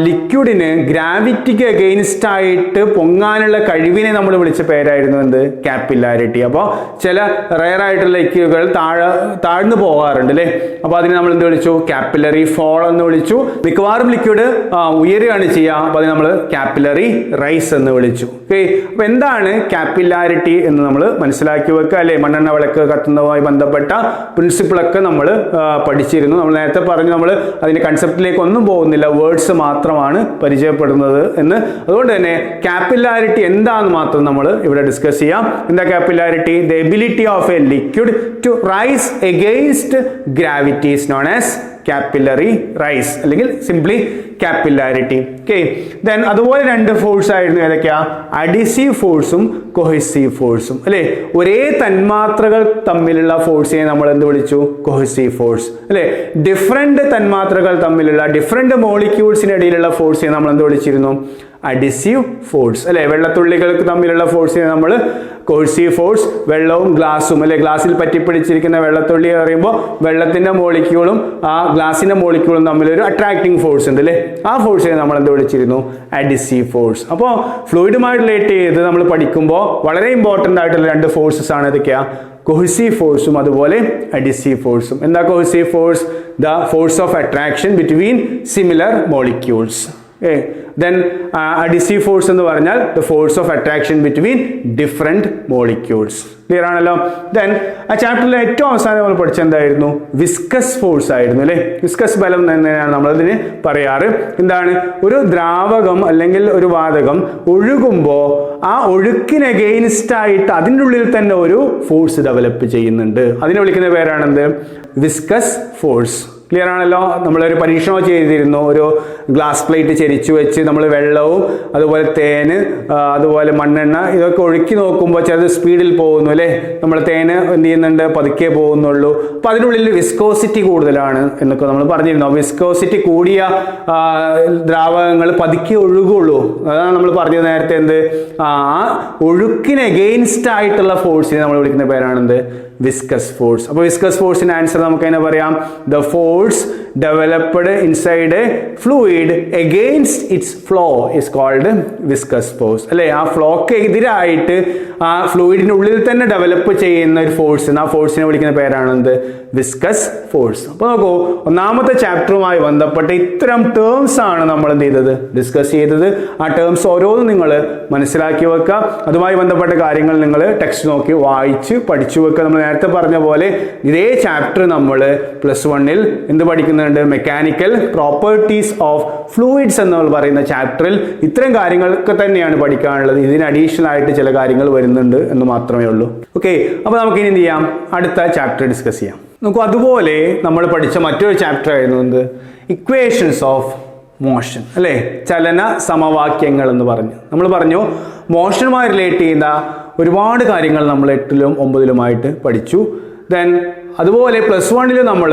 ലിക്വിഡിന് ഗ്രാവിറ്റിക്ക് അഗെയിൻസ്റ്റ് ആയിട്ട് പൊങ്ങാനുള്ള കഴിവിനെ നമ്മൾ വിളിച്ച പേരായിരുന്നു എന്ത്? കാപ്പില്ലാരിറ്റി. അപ്പോൾ ചില റെയർ ആയിട്ടുള്ള ലിക്വിഡുകൾ താഴ്ന്നു പോകാറുണ്ട് അല്ലേ. അപ്പോൾ അതിനെ നമ്മൾ എന്ത് വിളിച്ചു? കാപ്പിലറി ഫോൾ എന്ന് വിളിച്ചു. മിക്കവാറും ലിക്വിഡ് ഉയരുകയാണ് ചെയ്യുക. അപ്പോൾ അതിന് നമ്മൾ കാപ്പിലറി റൈസ് എന്ന് വിളിച്ചു. ഓക്കെ, അപ്പോൾ എന്താണ് കാപ്പില്ലാരിറ്റി എന്ന് നമ്മൾ മനസ്സിലാക്കി വെക്കുക അല്ലേ. മണ്ണെണ്ണ വിളക്ക് കത്തുന്നതുമായി ബന്ധപ്പെട്ട പ്രിൻസിപ്പിളൊക്കെ നമ്മൾ പഠിച്ചിരുന്നു. നമ്മൾ നേരത്തെ പറഞ്ഞു നമ്മൾ അതിന്റെ കൺസെപ്റ്റിലേക്ക് ഒന്നും പോകുന്നില്ല, വേർഡ്സ് മാത്രമാണ് പരിചയപ്പെടുന്നത് എന്ന്. അതുകൊണ്ട് തന്നെ കാപ്പില്ലാരിറ്റി എന്താണെന്ന് മാത്രം നമ്മൾ ഇവിടെ ഡിസ്കസ് ചെയ്യാം. എന്താ capillarity? The ability of a liquid to rise against gravity is known as capillary rise അല്ലെങ്കിൽ സിംപ്ലി കാപ്പില്ലാരിറ്റി. ഓക്കെ, ദെൻ അതുപോലെ രണ്ട് ഫോഴ്സ് ആയിരുന്നു ഏതൊക്കെയാ? അഡിസീവ് ഫോഴ്സും കൊഹസീവ് ഫോഴ്സും അല്ലേ. ഒരേ തന്മാത്രകൾ തമ്മിലുള്ള ഫോഴ്സിനെ നമ്മൾ എന്ത് വിളിച്ചു? കൊഹസീവ് ഫോഴ്സ് അല്ലേ. ഡിഫറെന്റ് തന്മാത്രകൾ തമ്മിലുള്ള ഡിഫറെന്റ് മോളിക്യൂൾസിനിടയിലുള്ള ഫോഴ്സിനെ നമ്മൾ എന്ത് വിളിച്ചിരുന്നു? അഡിസീവ് ഫോഴ്സ് അല്ലെ. വെള്ളത്തുള്ളികൾക്ക് തമ്മിലുള്ള ഫോഴ്സിനെ നമ്മൾ കൊഹസീവ് ഫോഴ്സ്. വെള്ളവും ഗ്ലാസും അല്ലെ, ഗ്ലാസ്സിൽ പറ്റിപ്പിടിച്ചിരിക്കുന്ന വെള്ളത്തുള്ളി പറയുമ്പോൾ വെള്ളത്തിന്റെ മോളിക്യൂളും ആ ഗ്ലാസിന്റെ മോളിക്യൂളും തമ്മിലൊരു അട്രാക്ടിങ് ഫോഴ്സ് ഉണ്ട് അല്ലേ. ആ ഫോഴ്സിനെ നമ്മൾ എന്ത് വിളിച്ചിരുന്നു? Adhesive force. അപ്പോൾ ഫ്ലൂയിഡുമായി റിലേറ്റ് ചെയ്ത് നമ്മൾ പഠിക്കുമ്പോൾ വളരെ ഇമ്പോർട്ടൻ്റ് ആയിട്ടുള്ള രണ്ട് ഫോഴ്സസ് ആണ് ഇതൊക്കെയാ? കൊഹസീവ് ഫോഴ്സും അതുപോലെ അഡിസീവ് ഫോഴ്സും. എന്താ cohesive force? The force of attraction between similar molecules. Then adhesive force എന്ന് പറഞ്ഞാൽ the force of attraction between different molecules. Clear ആണല്ലോ? ദെൻ ആ ചാപ്റ്ററിലെ ഏറ്റവും അവസാനം നമ്മൾ പഠിച്ചത് എന്തായിരുന്നു? വിസ്കസ് ഫോഴ്സ് ആയിരുന്നു അല്ലേ. വിസ്കസ് ബലം തന്നെയാണ് നമ്മളതിന് പറയാറ്. എന്താണ്? ഒരു ദ്രാവകം അല്ലെങ്കിൽ ഒരു വാതകം ഒഴുകുമ്പോൾ ആ ഒഴുക്കിന് അഗെയിൻസ്റ്റ് ആയിട്ട് അതിൻ്റെ ഉള്ളിൽ തന്നെ ഒരു ഫോഴ്സ് ഡെവലപ്പ് ചെയ്യുന്നുണ്ട്. അതിനെ വിളിക്കുന്ന പേരാണെന്ത്? Viscous force. ക്ലിയർ ആണല്ലോ? നമ്മളൊരു പരീക്ഷണം ചെയ്തിരുന്നു. ഒരു ഗ്ലാസ് പ്ലേറ്റ് ചെരിച്ചു വെച്ച് നമ്മൾ വെള്ളവും അതുപോലെ തേന് അതുപോലെ മണ്ണെണ്ണ ഇതൊക്കെ ഒഴുക്കി നോക്കുമ്പോൾ ചിലത് സ്പീഡിൽ പോകുന്നു അല്ലേ? നമ്മൾ തേന് എന്ത് ചെയ്യുന്നുണ്ട്? പതുക്കെ പോകുന്നുള്ളൂ. അപ്പം അതിനുള്ളിൽ വിസ്കോസിറ്റി കൂടുതലാണ് എന്നൊക്കെ നമ്മൾ പറഞ്ഞിരുന്നു. വിസ്കോസിറ്റി കൂടിയ ദ്രാവകങ്ങൾ പതുക്കെ ഒഴുകുള്ളൂ. അതാണ് നമ്മൾ പറഞ്ഞത് നേരത്തെ. എന്ത്? ആ ഒഴുക്കിന് എഗെയിൻസ്റ്റ് ആയിട്ടുള്ള ഫോഴ്സിനെ നമ്മൾ വിളിക്കുന്ന പേരാണെന്ത്? Viscous force. അപ്പോൾ വിസ്കസ് ഫോഴ്സിന്റെ ആൻസർ നമുക്ക് എങ്ങനെ പറയാം? The force developed inside a fluid against its flow is called viscous force അല്ലേ? ആ ഫ്ലോക്ക് എതിരായിട്ട് ആ ഫ്ലൂയിഡിന്റെ ഉള്ളിൽ തന്നെ ഡെവലപ്പ് ചെയ്യുന്ന ഒരു ഫോഴ്സ്, ആ ഫോഴ്സിനെ വിളിക്കുന്ന പേരാണെന്ത്? Viscous force. അപ്പോൾ നോക്കൂ, ഒന്നാമത്തെ ചാപ്റ്ററുമായി ബന്ധപ്പെട്ട് ഇത്തരം ടേംസ് ആണ് നമ്മൾ എന്ത് ചെയ്തത്? ഡിസ്കസ് ചെയ്തത്. ആ ടേംസ് ഓരോന്നും നിങ്ങൾ മനസ്സിലാക്കി വെക്കുക. അതുമായി ബന്ധപ്പെട്ട കാര്യങ്ങൾ നിങ്ങൾ ടെക്സ്റ്റ് നോക്കി വായിച്ച് പഠിച്ചു വെക്കുക. നമ്മൾ നേരത്തെ പറഞ്ഞ പോലെ ഇതേ ചാപ്റ്റർ നമ്മൾ +1 എന്ത് പഠിക്കുന്നുണ്ട്? മെക്കാനിക്കൽ പ്രോപ്പർട്ടീസ് ഓഫ് ഫ്ലൂയിഡ്സ് എന്ന് പറയുന്ന ചാപ്റ്ററിൽ ഇത്തരം കാര്യങ്ങളൊക്കെ തന്നെയാണ് പഠിക്കാനുള്ളത്. ഇതിന് അഡീഷണൽ ആയിട്ട് ചില കാര്യങ്ങൾ വരുന്നുണ്ട് എന്ന് മാത്രമേ ഉള്ളൂ. ഓക്കെ, അപ്പോൾ നമുക്ക് ഇനി എന്ത് ചെയ്യാം? അടുത്ത ചാപ്റ്റർ ഡിസ്കസ് ചെയ്യാം. നമുക്ക് അതുപോലെ നമ്മൾ പഠിച്ച മറ്റൊരു ചാപ്റ്റർ ആയിരുന്നു എന്ത്? ഇക്വേഷൻസ് ഓഫ് മോഷൻ അല്ലേ? ചലന സമവാക്യങ്ങൾ എന്ന് പറഞ്ഞു. നമ്മൾ പറഞ്ഞു മോഷനുമായി റിലേറ്റ് ചെയ്യുന്ന ഒരുപാട് കാര്യങ്ങൾ നമ്മൾ 8ലും 9ലുമായിട്ട് പഠിച്ചു. ദെൻ അതുപോലെ +1 നമ്മൾ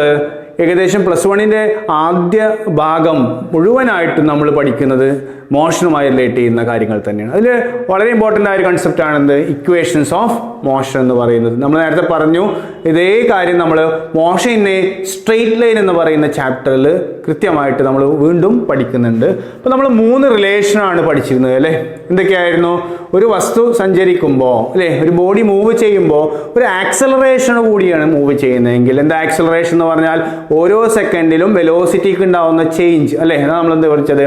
ഏകദേശം +1 ആദ്യ ഭാഗം മുഴുവനായിട്ട് നമ്മൾ പഠിക്കുന്നത് മോഷനുമായി റിലേറ്റ് ചെയ്യുന്ന കാര്യങ്ങൾ തന്നെയാണ്. അതിൽ വളരെ ഇമ്പോർട്ടൻ്റ് ആയ ഒരു കൺസെപ്റ്റ് ആണെന്ത്? ഇക്വേഷൻസ് ഓഫ് മോഷൻ എന്ന് പറയുന്നത്. നമ്മൾ നേരത്തെ പറഞ്ഞു ഇതേ കാര്യം നമ്മൾ motion in a straight line എന്ന് പറയുന്ന ചാപ്റ്ററിൽ കൃത്യമായിട്ട് നമ്മൾ വീണ്ടും പഠിക്കുന്നുണ്ട്. അപ്പോൾ നമ്മൾ 3 റിലേഷനാണ് പഠിച്ചിരുന്നത് അല്ലേ? എന്തൊക്കെയായിരുന്നു? ഒരു വസ്തു സഞ്ചരിക്കുമ്പോൾ അല്ലേ, ഒരു ബോഡി മൂവ് ചെയ്യുമ്പോൾ ഒരു ആക്സലറേഷൻ കൂടിയാണ് മൂവ് ചെയ്യുന്നതെങ്കിൽ എന്താ ആക്സലറേഷൻ എന്ന് പറഞ്ഞാൽ? ഓരോ സെക്കൻഡിലും വെലോസിറ്റിക്ക് ഉണ്ടാവുന്ന ചേഞ്ച് അല്ലേ? അതാണ് നമ്മൾ എന്ത് പഠിച്ചത്?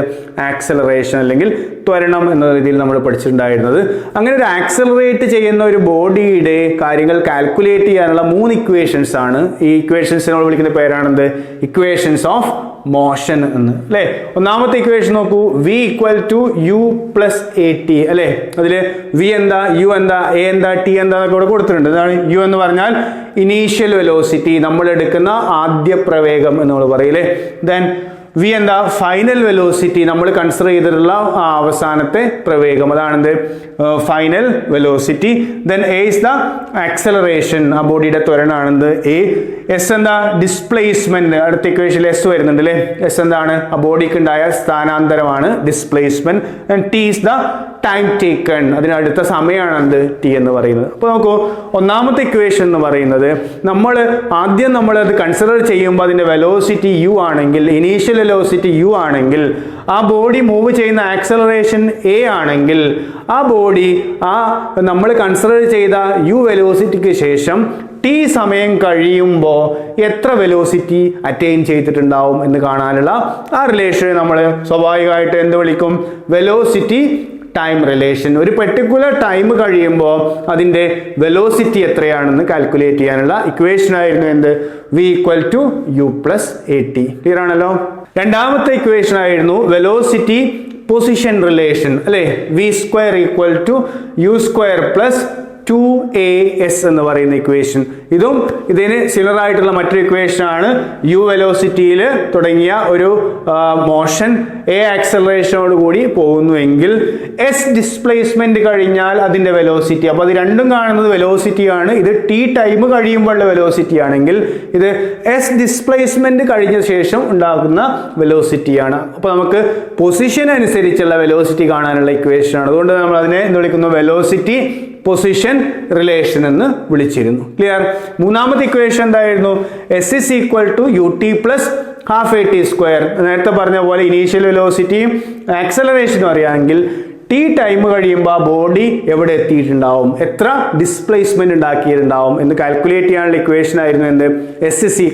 ആക്സലറേഷൻ അല്ലെങ്കിൽ ത്വരണം എന്ന രീതിയിൽ നമ്മൾ പഠിച്ചിട്ടുണ്ടായിരുന്നത്. അങ്ങനെ ഒരു ആക്സലറേറ്റ് ചെയ്യുന്ന ഒരു ബോഡിയുടെ കാര്യങ്ങൾ കാൽക്കുലേറ്റ് ചെയ്യാനുള്ള 3 ഇക്വേഷൻസ് ആണ്. ഈ ഇക്വേഷൻസ് നമ്മൾ വിളിക്കുന്ന പേരാണെന്ത്? ഇക്വേഷൻസ് ഓഫ് മോഷൻ എന്ന് അല്ലേ? ഒന്നാമത്തെ ഇക്വേഷൻ നോക്കൂ, V = U + AT അല്ലേ? അതിൽ V എന്താ, U എന്താ, A എന്താ, T എന്താ എന്നൊക്കെ ഇവിടെ കൊടുത്തിട്ടുണ്ട്. ഇതാണ് U എന്ന് പറഞ്ഞാൽ ഇനീഷ്യൽ വെലോസിറ്റി, നമ്മൾ എടുക്കുന്ന ആദ്യ പ്രവേഗം എന്ന് നമ്മൾ പറയില്ലേ. ദെൻ V എന്താ? ഫൈനൽ വെലോസിറ്റി, നമ്മൾ കൺസിഡർ ചെയ്തിട്ടുള്ള അവസാനത്തെ പ്രവേഗം, അതാണെന്ത്? Final velocity. Then A is the acceleration, ആ ബോഡിയുടെ ത്വരണമാണെന്ത്? A. S എന്താ? ഡിസ്പ്ലേസ്മെന്റ്, അടുത്ത ഇക്വേഷനിൽ S വരുന്നുണ്ട് അല്ലേ? S എന്താണ്? ആ ബോഡിക്ക് ഉണ്ടായ സ്ഥാനാന്തരമാണ് displacement. T is the time taken, അതിനടുത്ത സമയമാണ് എന്ത്? T എന്ന് പറയുന്നത്. അപ്പോൾ നോക്കൂ, ഒന്നാമത്തെ ഇക്വേഷൻ എന്ന് പറയുന്നത് നമ്മൾ അത് കൺസിഡർ ചെയ്യുമ്പോൾ അതിന്റെ വെലോസിറ്റി U ആണെങ്കിൽ, ഇനീഷ്യൽ വെലോസിറ്റി U ആണെങ്കിൽ, ആ ബോഡി മൂവ് ചെയ്യുന്ന ആക്സലറേഷൻ A ആണെങ്കിൽ, ആ ബോഡി നമ്മൾ കൺസിഡർ ചെയ്ത U വെലോസിറ്റിക്ക് ശേഷം T സമയം കഴിയുമ്പോൾ എത്ര വെലോസിറ്റി അറ്റൈൻ ചെയ്തിട്ടുണ്ടാവും എന്ന് കാണാനുള്ള ആ റിലേഷൻ നമ്മൾ സ്വാഭാവികമായിട്ട് എന്ത് വിളിക്കും? Velocity time relation. ഒരു പെർട്ടിക്കുലർ ടൈം കഴിയുമ്പോൾ അതിൻ്റെ വെലോസിറ്റി എത്രയാണെന്ന് കാൽക്കുലേറ്റ് ചെയ്യാനുള്ള ഇക്വേഷൻ ആയിരുന്നു എന്ത്? V = U + AT. ക്ലിയർ ആണല്ലോ? രണ്ടാമത്തെ ഇക്വേഷൻ ആയിരുന്നു വെലോസിറ്റി പൊസിഷൻ റിലേഷൻ അല്ലേ? V² = U² + 2AS എന്ന് പറയുന്ന ഇക്വേഷൻ. ഇതിന് സിമിലർ ആയിട്ടുള്ള മറ്റൊരു ഇക്വേഷൻ ആണ്. U വെലോസിറ്റിയിൽ തുടങ്ങിയ ഒരു മോഷൻ A ആക്സലറേഷനോട് കൂടി പോകുന്നുവെങ്കിൽ S ഡിസ്പ്ലേസ്മെന്റ് കഴിഞ്ഞാൽ അതിന്റെ വെലോസിറ്റി, അപ്പോൾ അത് രണ്ടും കാണുന്നത് വെലോസിറ്റി ആണ്. ഇത് T ടൈം കഴിയുമ്പോഴുള്ള വെലോസിറ്റി ആണെങ്കിൽ ഇത് S ഡിസ്പ്ലേസ്മെന്റ് കഴിഞ്ഞ ശേഷം ഉണ്ടാകുന്ന വെലോസിറ്റിയാണ്. അപ്പോൾ നമുക്ക് പൊസിഷൻ അനുസരിച്ചുള്ള വെലോസിറ്റി കാണാനുള്ള ഇക്വേഷൻ ആണ്. അതുകൊണ്ട് നമ്മൾ അതിനെ എന്ത് വിളിക്കുന്നു? വെലോസിറ്റി പൊസിഷൻ റിലേഷൻ എന്ന് വിളിച്ചിരുന്നു. ക്ലിയർ? മൂന്നാമത്തെ ഇക്വേഷൻ എന്തായിരുന്നു? S = ut + ½ AT². നേരത്തെ പറഞ്ഞ പോലെ ഇനീഷ്യൽ വെലോസിറ്റിയും ആക്സലറേഷനും അറിയാമെങ്കിൽ T ടൈം കഴിയുമ്പോൾ ആ ബോഡി എവിടെ എത്തിയിട്ടുണ്ടാവും, എത്ര ഡിസ്പ്ലേസ്മെന്റ് ഉണ്ടാക്കിയിട്ടുണ്ടാവും എന്ന് കാൽക്കുലേറ്റ് ചെയ്യാനുള്ള ഇക്വേഷൻ ആയിരുന്നു എന്ത്? S =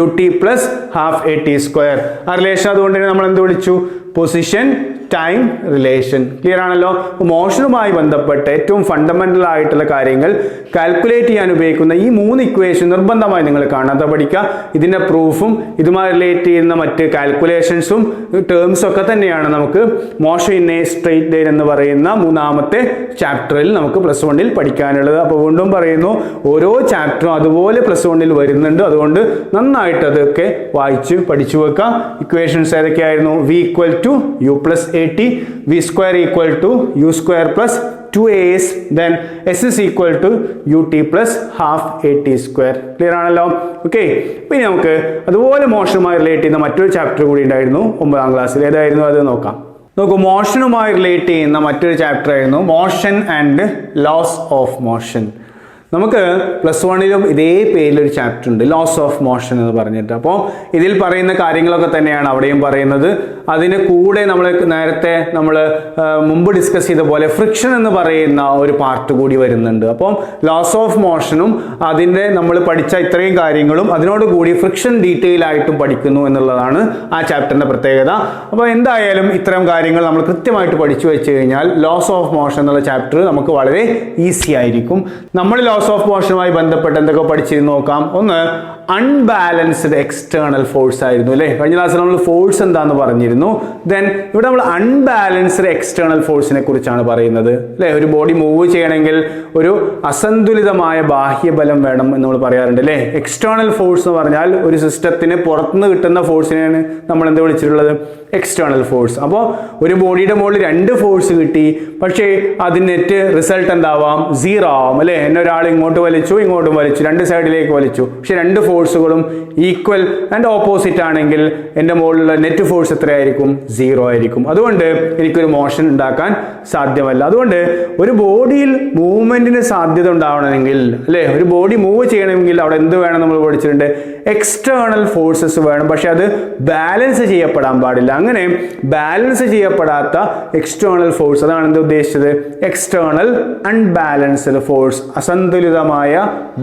ut + ½ AT². ആ റിലേഷൻ അതുകൊണ്ട് തന്നെ നമ്മൾ എന്ത് വിളിച്ചു? Position time relation. ക്ലിയർ ആണല്ലോ? മോഷനുമായി ബന്ധപ്പെട്ട് ഏറ്റവും ഫണ്ടമെന്റൽ ആയിട്ടുള്ള കാര്യങ്ങൾ കാൽക്കുലേറ്റ് ചെയ്യാൻ ഉപയോഗിക്കുന്ന ഈ 3 ഇക്വേഷൻ നിർബന്ധമായി നിങ്ങൾ കാണാതെ പഠിക്കുക. ഇതിന്റെ പ്രൂഫും ഇതുമായി റിലേറ്റ് ചെയ്യുന്ന മറ്റ് കാൽക്കുലേഷൻസും ടേംസും ഒക്കെ തന്നെയാണ് നമുക്ക് motion in a straight line എന്ന് പറയുന്ന 3ാമത്തെ ചാപ്റ്ററിൽ നമുക്ക് +1 പഠിക്കാനുള്ളത്. അപ്പോൾ വീണ്ടും പറയുന്നു, ഓരോ ചാപ്റ്ററും അതുപോലെ +1 വരുന്നുണ്ട്. അതുകൊണ്ട് നന്നായിട്ട് അതൊക്കെ വായിച്ച് പഠിച്ചു വെക്കാം. Equations ഏതൊക്കെയായിരുന്നു? v = u + at, v² = u² + 2as, then s is equal to ut plus half at². Clear ആണല്ലോ? ഓക്കെ. പിന്നെ നമുക്ക് അതുപോലെ മോഷനുമായി റിലേറ്റ് ചെയ്യുന്ന മറ്റൊരു ചാപ്റ്റർ കൂടി ഉണ്ടായിരുന്നു 9ാം ക്ലാസ്സിൽ. ഏതായിരുന്നു അത് നോക്കാം. നോക്കൂ, മോഷനുമായി റിലേറ്റ് ചെയ്യുന്ന മറ്റൊരു ചാപ്റ്റർ ആയിരുന്നു motion and laws of motion. നമുക്ക് +1 ഇതേ പേരിലൊരു ചാപ്റ്റർ ഉണ്ട്, ലോസ് ഓഫ് മോഷൻ എന്ന് പറഞ്ഞിട്ട്. അപ്പോൾ ഇതിൽ പറയുന്ന കാര്യങ്ങളൊക്കെ തന്നെയാണ് അവിടെയും പറയുന്നത്. അതിന് കൂടെ നമ്മൾ നേരത്തെ മുമ്പ് ഡിസ്കസ് ചെയ്ത പോലെ ഫ്രിക്ഷൻ എന്ന് പറയുന്ന ഒരു പാർട്ട് കൂടി വരുന്നുണ്ട്. അപ്പം ലോസ് ഓഫ് മോഷനും അതിൻ്റെ നമ്മൾ പഠിച്ച ഇത്രയും കാര്യങ്ങളും അതിനോട് കൂടി ഫ്രിക്ഷൻ ഡീറ്റെയിൽ ആയിട്ടും പഠിക്കുന്നു എന്നുള്ളതാണ് ആ ചാപ്റ്ററിൻ്റെ പ്രത്യേകത. അപ്പോൾ എന്തായാലും ഇത്തരം കാര്യങ്ങൾ നമ്മൾ കൃത്യമായിട്ട് പഠിച്ചു വെച്ച് കഴിഞ്ഞാൽ ലോസ് ഓഫ് മോഷൻ എന്നുള്ള ചാപ്റ്റർ നമുക്ക് വളരെ ഈസി ആയിരിക്കും. നമ്മൾ ലോസ് ഓഫ് മോഷനുമായി ബന്ധപ്പെട്ട് എന്തൊക്കെ പഠിച്ചിരുന്നു നോക്കാം. ഒന്ന്, അൺബാലൻസ്ഡ് എക്സ്റ്റേണൽ ഫോഴ്സ് ആയിരുന്നു അല്ലേ? കഴിഞ്ഞ ക്ലാസ്സിൽ നമ്മൾ ഫോഴ്സ് എന്താന്ന് പറഞ്ഞിരുന്നു. ദെൻ ഇവിടെ നമ്മൾ അൺബാലൻസ്ഡ് എക്സ്റ്റേണൽ ഫോഴ്സിനെ കുറിച്ചാണ് പറയുന്നത് അല്ലേ? ഒരു ബോഡി മൂവ് ചെയ്യണമെങ്കിൽ ഒരു അസന്തുലിതമായ ബാഹ്യബലം വേണം എന്ന് നമ്മൾ പറയാറുണ്ട് അല്ലേ? എക്സ്റ്റേണൽ ഫോഴ്സ് എന്ന് പറഞ്ഞാൽ ഒരു സിസ്റ്റത്തിന് പുറത്തുനിന്ന് കിട്ടുന്ന ഫോഴ്സിനെയാണ് നമ്മൾ എന്താ വിളിച്ചിട്ടുള്ളത്? External force. അപ്പോൾ ഒരു ബോഡിയുടെ മുകളിൽ 2 ഫോഴ്സ് കിട്ടി, പക്ഷേ അതിന് റിസൾട്ട് എന്താവാം? 0 ആവാം അല്ലേ? എന്നെ ഒരാൾ ഇങ്ങോട്ട് വലിച്ചു, ഇങ്ങോട്ടും വലിച്ചു, 2 സൈഡിലേക്ക് വലിച്ചു, പക്ഷെ 2 ഫോഴ്സുകളും ഈക്വൽ ആൻഡ് ഓപ്പോസിറ്റ് ആണെങ്കിൽ എൻ്റെ മുകളിലുള്ള നെറ്റ് ഫോഴ്സ് എത്രയായിരിക്കും? 0 ആയിരിക്കും. അതുകൊണ്ട് എനിക്കൊരു മോഷൻ ഉണ്ടാക്കാൻ സാധ്യമല്ല. അതുകൊണ്ട് ഒരു ബോഡിയിൽ മൂവ്മെന്റിന് സാധ്യത ഉണ്ടാവണമെങ്കിൽ അല്ലേ, ഒരു ബോഡി മൂവ് ചെയ്യണമെങ്കിൽ അവിടെ എന്ത് വേണം? നമ്മൾ പഠിച്ചിട്ടുണ്ട്, എക്സ്റ്റേണൽ ഫോഴ്സസ് വേണം. പക്ഷെ അത് ബാലൻസ് ചെയ്യപ്പെടാൻ പാടില്ല. അങ്ങനെ ബാലൻസ് ചെയ്യപ്പെടാത്ത എക്സ്റ്റേണൽ ഫോഴ്സ്, അതാണ് എന്താ ഉദ്ദേശിച്ചത്? എക്സ്റ്റേണൽ അൺബാലൻസ്ഡ് ഫോഴ്സ്, അസന്തുലിതമായ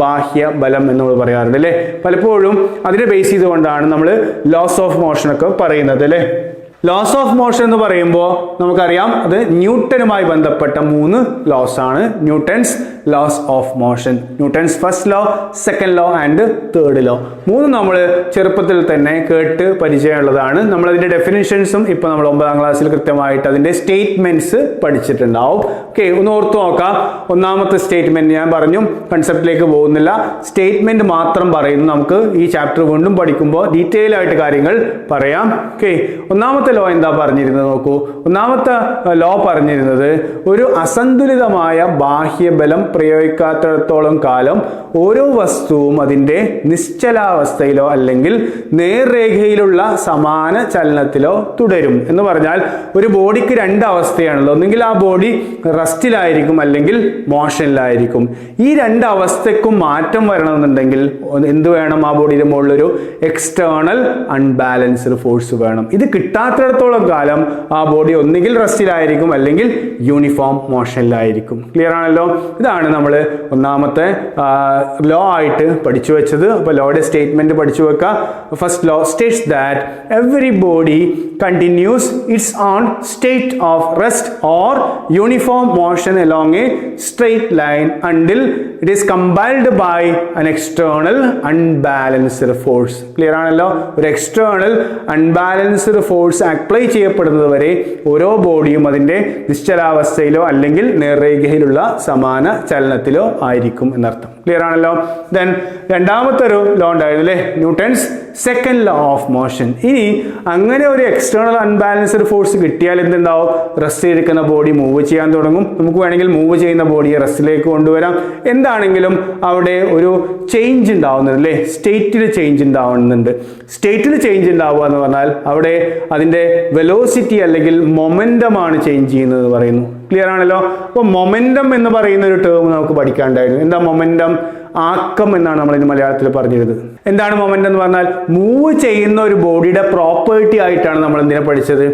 ബാഹ്യ ബലം എന്ന് നമ്മൾ പറയാറുണ്ട് അല്ലേ? പലപ്പോഴും അതിനെ ബേസ് ചെയ്തുകൊണ്ടാണ് നമ്മൾ ലോസ് ഓഫ് മോഷൻ ഒക്കെ പറയുന്നത് അല്ലേ? ലോസ് ഓഫ് മോഷൻ എന്ന് പറയുമ്പോൾ നമുക്കറിയാം അത് ന്യൂട്ടനുമായി ബന്ധപ്പെട്ട 3 ലോസ് ആണ്. Newton's laws of motion, Newton's first law, second law and third law. 3 നമ്മൾ ചെറുപ്പത്തിൽ തന്നെ കേട്ട് പരിചയമുള്ളതാണ്. നമ്മൾ അതിന്റെ ഡെഫിനിഷൻസും ഇപ്പൊ നമ്മൾ 9ാം ക്ലാസ്സിൽ കൃത്യമായിട്ട് അതിന്റെ സ്റ്റേറ്റ്മെന്റ്സ് പഠിച്ചിട്ടുണ്ടാവും. ഓക്കെ, ഒന്ന് ഓർത്തു നോക്കാം. ഒന്നാമത്തെ സ്റ്റേറ്റ്മെന്റ് ഞാൻ പറഞ്ഞു, കൺസെപ്റ്റിലേക്ക് പോകുന്നില്ല, സ്റ്റേറ്റ്മെന്റ് മാത്രം പറയുന്നു. നമുക്ക് ഈ ചാപ്റ്റർ വീണ്ടും പഠിക്കുമ്പോൾ ഡീറ്റെയിൽ ആയിട്ട് കാര്യങ്ങൾ പറയാം. ഓക്കെ, ഒന്നാമത്തെ ലോ എന്താ പറഞ്ഞിരുന്നത് നോക്കൂ. ഒന്നാമത്തെ ലോ പറഞ്ഞിരുന്നത് ഒരു അസന്തുലിതമായ ബാഹ്യബലം പ്രയോഗിക്കാത്തിടത്തോളം കാലം ഓരോ വസ്തുവും അതിൻ്റെ നിശ്ചലാവസ്ഥയിലോ അല്ലെങ്കിൽ നേർരേഖയിലുള്ള സമാന ചലനത്തിലോ തുടരും എന്ന് പറഞ്ഞാൽ ഒരു ബോഡിക്ക് 2 അവസ്ഥയാണല്ലോ. ഒന്നെങ്കിൽ ആ ബോഡി റെസ്റ്റിലായിരിക്കും അല്ലെങ്കിൽ മോഷനിലായിരിക്കും. ഈ 2 അവസ്ഥയ്ക്കും മാറ്റം വരണമെന്നുണ്ടെങ്കിൽ എന്ത് വേണം? ആ ബോഡിയുടെ മുകളിലൊരു എക്സ്റ്റേണൽ അൺബാലൻസ്ഡ് ഫോഴ്സ് വേണം. ഇത് കിട്ടാത്തിടത്തോളം കാലം ആ ബോഡി ഒന്നുകിൽ റെസ്റ്റിലായിരിക്കും അല്ലെങ്കിൽ യൂണിഫോം മോഷനിലായിരിക്കും. ക്ലിയർ ആണല്ലോ? ഇതാണ് നമ്മൾ ഒന്നാമത്തെ ലോ ആയിട്ട് പഠിച്ചു വെച്ചത്. അപ്പോൾ ലോയുടെ സ്റ്റേറ്റ്മെന്റ് പഠിച്ചു വെക്കുക. First law States that every body continues its own state of rest or uniform motion along a straight line until it is compelled by an external unbalanced force. Clear ആണല്ലോ? ഒരു external unbalanced force apply ചെയ്യപ്പെടുന്നത് വരെ ഓരോ ബോഡിയും അതിൻ്റെ നിശ്ചലാവസ്ഥയിലോ അല്ലെങ്കിൽ നേർരേഖയിലുള്ള സമാന ചലനത്തിലോ ആയിരിക്കും എന്നർത്ഥം. ക്ലിയർ ആണല്ലോ? ദെൻ രണ്ടാമത്തെ ഒരു ലോ ഉണ്ടായിരുന്നു അല്ലേ, Newton's second law of motion. ഇനി അങ്ങനെ ഒരു എക്സ്റ്റേണൽ അൺബാലൻസ്ഡ് ഫോഴ്സ് കിട്ടിയാൽ എന്തുണ്ടാവും? റെസ്റ്റ് ചെയ്തിരിക്കുന്ന ബോഡി മൂവ് ചെയ്യാൻ തുടങ്ങും. നമുക്ക് വേണമെങ്കിൽ മൂവ് ചെയ്യുന്ന ബോഡിയെ റെസ്റ്റിലേക്ക് കൊണ്ടുവരാം. എന്താണെങ്കിലും അവിടെ ഒരു ചേഞ്ച് ഉണ്ടാവുന്നുണ്ട് അല്ലേ, സ്റ്റേറ്റിൽ ചേഞ്ച് ഉണ്ടാവുന്നുണ്ട്. സ്റ്റേറ്റിൽ ചേഞ്ച് ഉണ്ടാവുക എന്ന് പറഞ്ഞാൽ അവിടെ അതിൻ്റെ വെലോസിറ്റി അല്ലെങ്കിൽ മൊമെന്റമാണ് ചേഞ്ച് ചെയ്യുന്നത് പറയുന്നു. ക്ലിയർ ആണല്ലോ? അപ്പോൾ മൊമെന്റം എന്ന് പറയുന്ന ഒരു ടേം നമുക്ക് പഠിക്കാനുണ്ടായിരുന്നു. എന്താ മൊമെന്റം? ആക്കം എന്നാണ് നമ്മൾ ഇന്ന് മലയാളത്തിൽ പറഞ്ഞിരുന്നത്. എന്താണ് മൊമെന്റം എന്ന് പറഞ്ഞാൽ? മൂവ് ചെയ്യുന്ന ഒരു ബോഡിയുടെ പ്രോപ്പർട്ടി ആയിട്ടാണ് നമ്മൾ എന്തിനെ പഠിച്ചത്?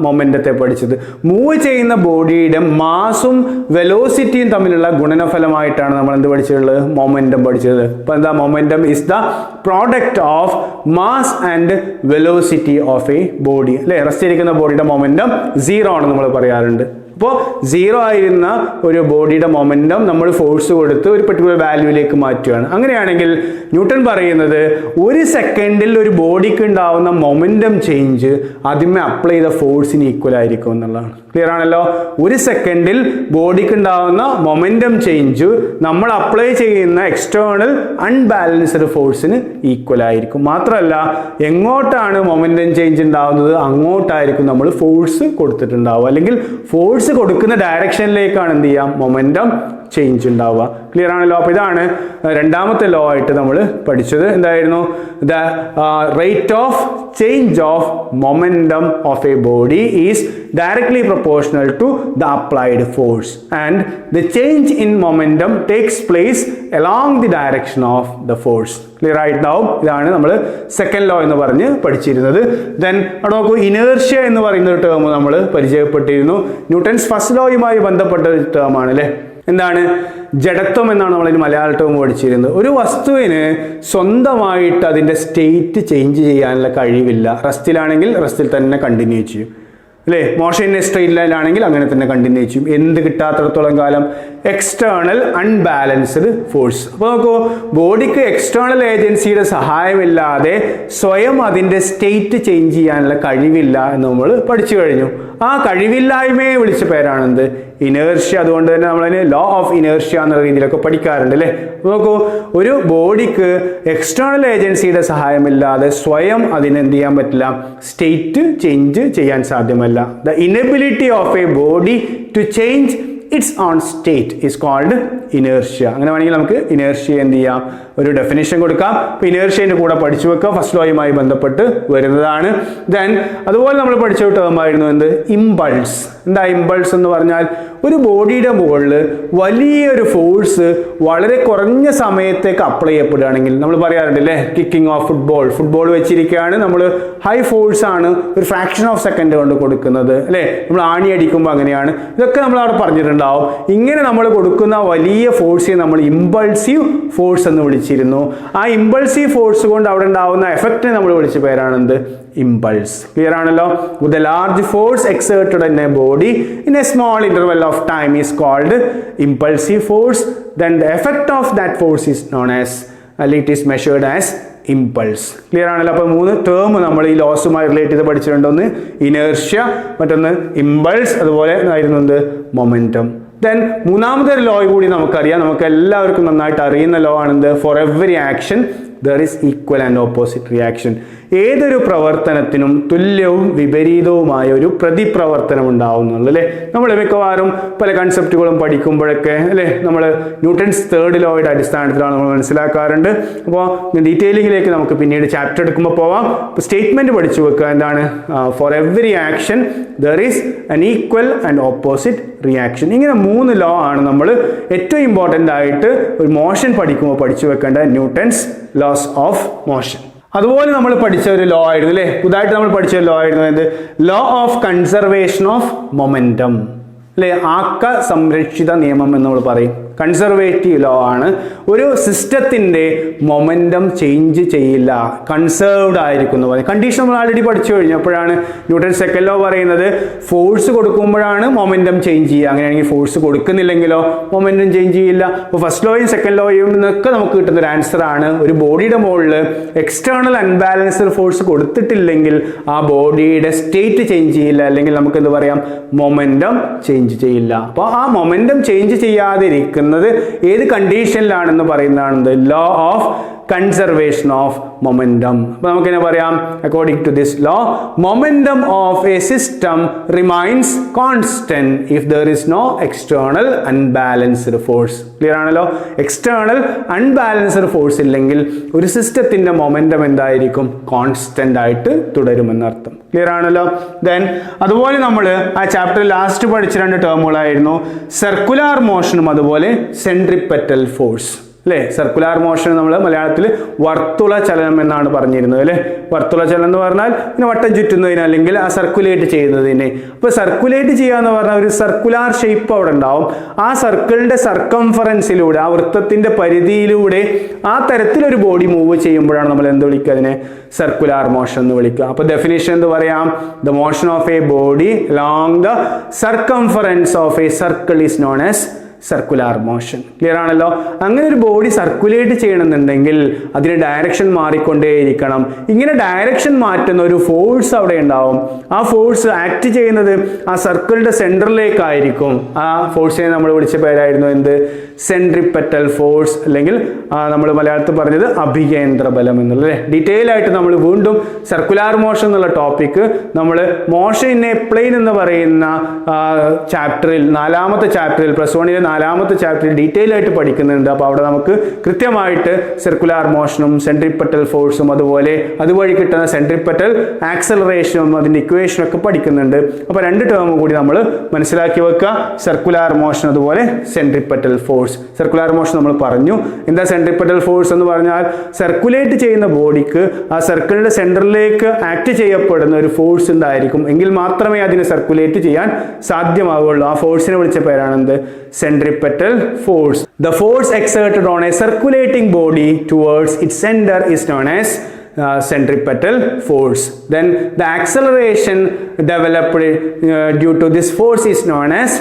മൊമെന്റത്തെ പഠിച്ചത്. മൂവ് ചെയ്യുന്ന ബോഡിയുടെ മാസും വെലോസിറ്റിയും തമ്മിലുള്ള ഗുണനഫലമായിട്ടാണ് നമ്മൾ എന്ത് പഠിച്ചിട്ടുള്ളത്? മൊമെന്റം പഠിച്ചത്. അപ്പൊ എന്താ? Momentum is the product of mass and velocity of a body. അല്ലെ, റെസ്റ്റ് ഇരിക്കുന്ന ബോഡിയുടെ മൊമെന്റം 0 ആണ് നമ്മൾ പറയാറുണ്ട്. അപ്പോൾ 0 ആയിരുന്ന ഒരു ബോഡിയുടെ മൊമെന്റം നമ്മൾ ഫോഴ്സ് കൊടുത്ത് ഒരു പെർട്ടിക്കുലർ വാല്യൂവിലേക്ക് മാറ്റുകയാണ്. അങ്ങനെയാണെങ്കിൽ ന്യൂട്ടൺ പറയുന്നത് ഒരു സെക്കൻഡിൽ ഒരു ബോഡിക്ക് ഉണ്ടാവുന്ന മൊമെന്റം ചേഞ്ച് അതിന്മേൽ അപ്ലൈ ചെയ്ത ഫോഴ്സിന് ഈക്വൽ ആയിരിക്കും എന്നുള്ളതാണ്. ക്ലിയർ ആണല്ലോ? ഒരു സെക്കൻഡിൽ ബോഡിക്ക് ഉണ്ടാവുന്ന മൊമെന്റം ചേഞ്ച് നമ്മൾ അപ്ലൈ ചെയ്യുന്ന എക്സ്റ്റേണൽ അൺബാലൻസ്ഡ് ഫോഴ്സിന് ഈക്വൽ ആയിരിക്കും. മാത്രമല്ല, എങ്ങോട്ടാണ് മൊമെന്റം ചേഞ്ച് ഉണ്ടാവുന്നത് അങ്ങോട്ടായിരിക്കും നമ്മൾ ഫോഴ്സ് കൊടുത്തിട്ടുണ്ടാവുക. അല്ലെങ്കിൽ ഫോഴ്സ് കൊടുക്കുന്ന ഡയറക്ഷനിലേക്കാണ് എന്ത് ചെയ്യാം? മൊമെന്റം ചേഞ്ച് ഉണ്ടാവുക. ക്ലിയർ ആണല്ലോ? അപ്പൊ ഇതാണ് രണ്ടാമത്തെ ലോ ആയിട്ട് നമ്മൾ പഠിച്ചത്. എന്തായിരുന്നു? The rate of change of momentum of a body is directly proportional to the applied force and the change in momentum takes place along the direction of the force. Clear ആയിട്ടുണ്ടാവും. ഇതാണ് നമ്മൾ second law എന്ന് പറഞ്ഞ് പഠിച്ചിരുന്നത്. Then അവിടെ നോക്കൂ, inertia എന്ന് പറയുന്ന ഒരു ടേം നമ്മൾ പരിചയപ്പെട്ടിരുന്നു. ന്യൂട്ടൺസ് ഫസ്റ്റ് ലോയുമായി ബന്ധപ്പെട്ട ഒരു ടേം ആണ് അല്ലേ. എന്താണ്? ജഡത്വം എന്നാണ് നമ്മളതിന് മലയാള ടേം പഠിച്ചിരുന്നത്. ഒരു വസ്തുവിന് സ്വന്തമായിട്ട് അതിൻ്റെ സ്റ്റേറ്റ് ചേഞ്ച് ചെയ്യാനുള്ള കഴിവില്ല. റെസ്റ്റിലാണെങ്കിൽ റെസ്റ്റിൽ തന്നെ കണ്ടിന്യൂ ചെയ്യും അല്ലേ. മോഷൻ സ്ട്രെയിറ്റ് ലൈനിലാണെങ്കിൽ അങ്ങനെ തന്നെ കണ്ടിന്യൂ ചെയ്യും. എന്ത് കിട്ടാത്തിടത്തോളം കാലം? External unbalanced force. അപ്പോൾ നോക്കൂ, ബോഡിക്ക് എക്സ്റ്റേണൽ ഏജൻസിയുടെ സഹായമില്ലാതെ സ്വയം അതിൻ്റെ സ്റ്റേറ്റ് ചേഞ്ച് ചെയ്യാനുള്ള കഴിവില്ല എന്ന് നമ്മൾ പഠിച്ചു കഴിഞ്ഞു. ആ കഴിവില്ലായ്മയെ വിളിച്ച പേരാണെന്ത്? ഇനേർഷ്യ. അതുകൊണ്ട് തന്നെ നമ്മളതിന് ലോ ഓഫ് ഇനേർഷ്യ എന്ന രീതിയിലൊക്കെ പഠിക്കാറുണ്ട് അല്ലേ. നോക്കൂ, ഒരു ബോഡിക്ക് എക്സ്റ്റേണൽ ഏജൻസിയുടെ സഹായമില്ലാതെ സ്വയം അതിനെന്ത് ചെയ്യാൻ പറ്റില്ല? സ്റ്റേറ്റ് ചേഞ്ച് ചെയ്യാൻ സാധ്യമല്ല. The inability of a body to change its own state is called inertia. അങ്ങനെ വേണമെങ്കിൽ നമുക്ക് ഇനേർഷ്യ എന്ത് ചെയ്യാം? ഒരു ഡെഫിനിഷൻ കൊടുക്കാം. അപ്പോൾ ഇനേർഷ്യൻ്റെ കൂടെ പഠിച്ചു വെക്കുക, ഫസ്റ്റ് ലോയുമായി ബന്ധപ്പെട്ട് വരുന്നതാണ്. ദെൻ അതുപോലെ നമ്മൾ പഠിച്ച ടേം ആയിരുന്നു എന്ത്? ഇമ്പൾസ്. എന്താ ഇമ്പൾസ് എന്ന് പറഞ്ഞാൽ? ഒരു ബോഡിയുടെ മുകളിൽ വലിയൊരു ഫോഴ്സ് വളരെ കുറഞ്ഞ സമയത്തേക്ക് അപ്ലൈ ചെയ്യപ്പെടുകയാണെങ്കിൽ നമ്മൾ പറയാറുണ്ട് അല്ലേ, കിക്കിംഗ് ഓഫ് ഫുട്ബോൾ വെച്ചിരിക്കുകയാണ്, നമ്മൾ ഹൈ ഫോഴ്സ് ആണ് ഒരു ഫ്രാക്ഷൻ ഓഫ് സെക്കൻഡ് കൊണ്ട് കൊടുക്കുന്നത് അല്ലേ. നമ്മൾ ആണി അടിക്കുമ്പോൾ അങ്ങനെയാണ്. ഇതൊക്കെ നമ്മൾ അവിടെ പറഞ്ഞിട്ടുണ്ടാവും. ഇങ്ങനെ നമ്മൾ കൊടുക്കുന്ന വലിയ ഫോഴ്സിനെ നമ്മൾ ഇമ്പൾസീവ് ഫോഴ്സ് എന്ന് വിളിച്ചിരുന്നു. ആ ഇമ്പൾസീവ് ഫോഴ്സ് കൊണ്ട് അവിടെ ഉണ്ടാവുന്ന എഫക്റ്റിനെ നമ്മൾ വിളിച്ച പേരാണെന്ത്? impulse. Clear ആണല്ലോ? With a large force exerted in a body in a small interval of time is called impulsive force. Then the effect of that force is known as, it is measured as impulse. Clear ആണല്ലോ? അപ്പോൾ 3 term നമ്മൾ ഈ ലോസുമായി relate ചെയ്ത് പഠിച്ചിട്ടുണ്ട്. ഒന്ന് inertia, മറ്റൊന്ന് impulse, അതുപോലെ ആയിരുന്നു മൊമെന്റം. ദെൻ മൂന്നാമത്തെ ലോ കൂടി നമുക്കറിയാം, നമുക്ക് എല്ലാവർക്കും നന്നായിട്ട് അറിയുന്ന ലോ ആണെന്ത്? For every action there is equal and opposite reaction. ഏതൊരു പ്രവർത്തനത്തിനും തുല്യവും വിപരീതവുമായ ഒരു പ്രതിപ്രവർത്തനം ഉണ്ടാവുന്നുള്ളൂ അല്ലേ. നമ്മൾ മിക്കവാറും പല കൺസെപ്റ്റുകളും പഠിക്കുമ്പോഴൊക്കെ അല്ലേ നമ്മൾ ന്യൂട്ടൺസ് തേർഡ് ലോയുടെ അടിസ്ഥാനത്തിലാണ് നമ്മൾ മനസ്സിലാക്കാറുണ്ട്. അപ്പോൾ ഡീറ്റെയിലിങ്ങിലേക്ക് നമുക്ക് പിന്നീട് ചാപ്റ്റർ എടുക്കുമ്പോൾ പോവാം. ഇപ്പോൾ സ്റ്റേറ്റ്മെന്റ് പഠിച്ചു വെക്കുക. എന്താണ്? Four every action there is an equal and opposite reaction. ഇങ്ങനെ 3 ലോ ആണ് നമ്മൾ ഏറ്റവും ഇമ്പോർട്ടൻ്റ് ആയിട്ട് ഒരു മോഷൻ പഠിക്കുമ്പോൾ പഠിച്ചു വെക്കേണ്ട ന്യൂട്ടൺസ് ലോസ് ഓഫ് മോഷൻ. അതുപോലെ നമ്മൾ പഠിച്ച ഒരു ലോ ആയിരുന്നു അല്ലേ, പുതുതായിട്ട് നമ്മൾ പഠിച്ച ലോ ആയിരുന്നു എന്ത്? Law of conservation of momentum അല്ലേ. ആക്ക സംരക്ഷിത നിയമം എന്ന് നമ്മൾ പറയും. കൺസർവേറ്റീവ് ലോ ആണ്. ഒരു സിസ്റ്റത്തിൻ്റെ മൊമെന്റം ചേഞ്ച് ചെയ്യില്ല, കൺസേർവ്ഡ് ആയിരിക്കും എന്ന് പറയും. കണ്ടീഷൻ നമ്മൾ ആൾറെഡി പഠിച്ചു കഴിഞ്ഞു. അപ്പോഴാണ് ന്യൂട്ടൺ സെക്കൻഡ് ലോ പറയുന്നത് ഫോഴ്സ് കൊടുക്കുമ്പോഴാണ് മൊമെന്റം ചേഞ്ച് ചെയ്യുക. അങ്ങനെയാണെങ്കിൽ ഫോഴ്സ് കൊടുക്കുന്നില്ലെങ്കിലോ മൊമെന്റം ചേഞ്ച് ചെയ്യില്ല. അപ്പോൾ ഫസ്റ്റ് ലോയും സെക്കൻഡ് ലോയും എന്നൊക്കെ നമുക്ക് കിട്ടുന്ന ഒരു ആൻസർ ആണ്, ഒരു ബോഡിയുടെ മുകളിൽ എക്സ്റ്റേണൽ അൺബാലൻസ്ഡ് ഫോഴ്സ് കൊടുത്തിട്ടില്ലെങ്കിൽ ആ ബോഡിയുടെ സ്റ്റേറ്റ് ചേഞ്ച് ചെയ്യില്ല, അല്ലെങ്കിൽ നമുക്ക് എന്ത് പറയാം? മൊമെന്റം ചേഞ്ച് ചെയ്യില്ല. അപ്പോൾ ആ മൊമെന്റം ചേഞ്ച് ചെയ്യാതിരിക്കുന്ന ഏത് കണ്ടീഷനിലാണെന്ന് പറയുന്നതാണ് law of conservation of momentum. അപ്പോൾ നമുക്കെന്നെ പറയാം, according to this law momentum of a system remains constant if there is no external unbalanced force. Clear ആണല്ലോ? എക്സ്റ്റേണൽ അൺബാലൻസ്ഡ് ഫോഴ്സ് ഇല്ലെങ്കിൽ ഒരു സിസ്റ്റത്തിന്റെ മൊമെന്റം എന്തായിരിക്കും? കോൺസ്റ്റന്റ് ആയിട്ട് തുടരുമെന്നർത്ഥം. ക്ലിയർ ആണല്ലോ? ദെൻ അതുപോലെ നമ്മൾ ആ ചാപ്റ്റർ ലാസ്റ്റ് പഠിച്ച 2 ടേമുകളായിരുന്നു സർക്കുലാർ മോഷനും അതുപോലെ സെൻട്രിപെറ്റൽ ഫോഴ്സ്. അല്ലേ? സർക്കുലാർ മോഷൻ നമ്മൾ മലയാളത്തിൽ വർത്തുള ചലനം എന്നാണ് പറഞ്ഞിരുന്നത് അല്ലേ? വർത്തുള ചലനം എന്ന് പറഞ്ഞാൽ ഇങ്ങനെ വട്ടം ചുറ്റുന്നതിന് അല്ലെങ്കിൽ ആ സർക്കുലേറ്റ് ചെയ്യുന്നതിന്. അപ്പോൾ സർക്കുലേറ്റ് ചെയ്യുക എന്ന് പറഞ്ഞാൽ ഒരു സർക്കുലാർ ഷേപ്പ് അവിടെ ഉണ്ടാവും. ആ സർക്കിളിന്റെ സർക്കംഫറൻസിലൂടെ, ആ വൃത്തത്തിന്റെ പരിധിയിലൂടെ ആ തരത്തിലൊരു ബോഡി മൂവ് ചെയ്യുമ്പോഴാണ് നമ്മൾ എന്ത് വിളിക്കുക? അതിനെ സർക്കുലാർ മോഷൻ എന്ന് വിളിക്കുക. അപ്പോൾ ഡെഫിനിഷൻ എന്ത് പറയാം? The motion of a body along the circumference of A circle is known as circular motion. Clear ആണല്ലോ? അങ്ങനെ ഒരു ബോഡി സർക്കുലേറ്റ് ചെയ്യണമെന്നുണ്ടെങ്കിൽ അതിന് ഡയറക്ഷൻ മാറിക്കൊണ്ടേയിരിക്കണം. ഇങ്ങനെ ഡയറക്ഷൻ മാറ്റുന്ന ഒരു ഫോഴ്സ് അവിടെ ഉണ്ടാവും. ആ ഫോഴ്സ് ആക്ട് ചെയ്യുന്നത് ആ സർക്കിളിന്റെ സെന്ററിലേക്കായിരിക്കും. ആ ഫോഴ്സിനെ നമ്മൾ വിളിച്ച പേരായിരുന്നു എന്ത്? സെൻട്രിപെറ്റൽ ഫോഴ്സ്, അല്ലെങ്കിൽ നമ്മൾ മലയാളത്തിൽ പറഞ്ഞത് അഭികേന്ദ്ര ബലം എന്നുള്ളത്. ഡീറ്റെയിൽ ആയിട്ട് നമ്മൾ വീണ്ടും സർക്കുലാർ മോഷൻ എന്നുള്ള ടോപ്പിക്ക് നമ്മൾ മോഷൻ ഇൻ എ പ്ലെയിൻ എന്ന് പറയുന്ന ചാപ്റ്ററിൽ, 4ാമത്തെ ചാപ്റ്ററിൽ, +1 4ാമത്തെ ചാപ്റ്ററിൽ ഡീറ്റെയിൽ ആയിട്ട് പഠിക്കുന്നുണ്ട്. അപ്പോൾ അവിടെ നമുക്ക് കൃത്യമായിട്ട് സർക്കുലാർ മോഷനും സെൻട്രിപെറ്റൽ ഫോഴ്സും അതുവഴി കിട്ടുന്ന സെൻട്രിപെറ്റൽ ആക്സലറേഷനും അതിൻ്റെ ഇക്വേഷനും ഒക്കെ പഠിക്കുന്നുണ്ട്. അപ്പോൾ 2 ടേം കൂടി നമ്മൾ മനസ്സിലാക്കി വെക്കുക. സർക്കുലാർ മോഷൻ അതുപോലെ സെൻട്രിപെറ്റൽ ഫോഴ്സ്. സർക്കുലാർ മോഷൻ നമ്മൾ പറഞ്ഞു. എന്താ സെൻട്രിപെറ്റൽ ഫോഴ്സ് എന്ന് പറഞ്ഞാൽ? സർക്കുലേറ്റ് ചെയ്യുന്ന ബോഡിക്ക് ആ സർക്കിളിന്റെ സെന്ററിലേക്ക് ആക്ട് ചെയ്യപ്പെടുന്ന ഒരു ഫോഴ്സ് ഉണ്ടായിരിക്കും. എങ്കിൽ മാത്രമേ അതിന് സർക്കുലേറ്റ് ചെയ്യാൻ സാധ്യമാവുള്ളൂ. ആ ഫോഴ്സിനെ വിളിച്ച പേരാണ് എന്ത്? Centripetal force. The force exerted on a circulating body towards its center is known as centripetal force. Then the acceleration developed due to this force is known as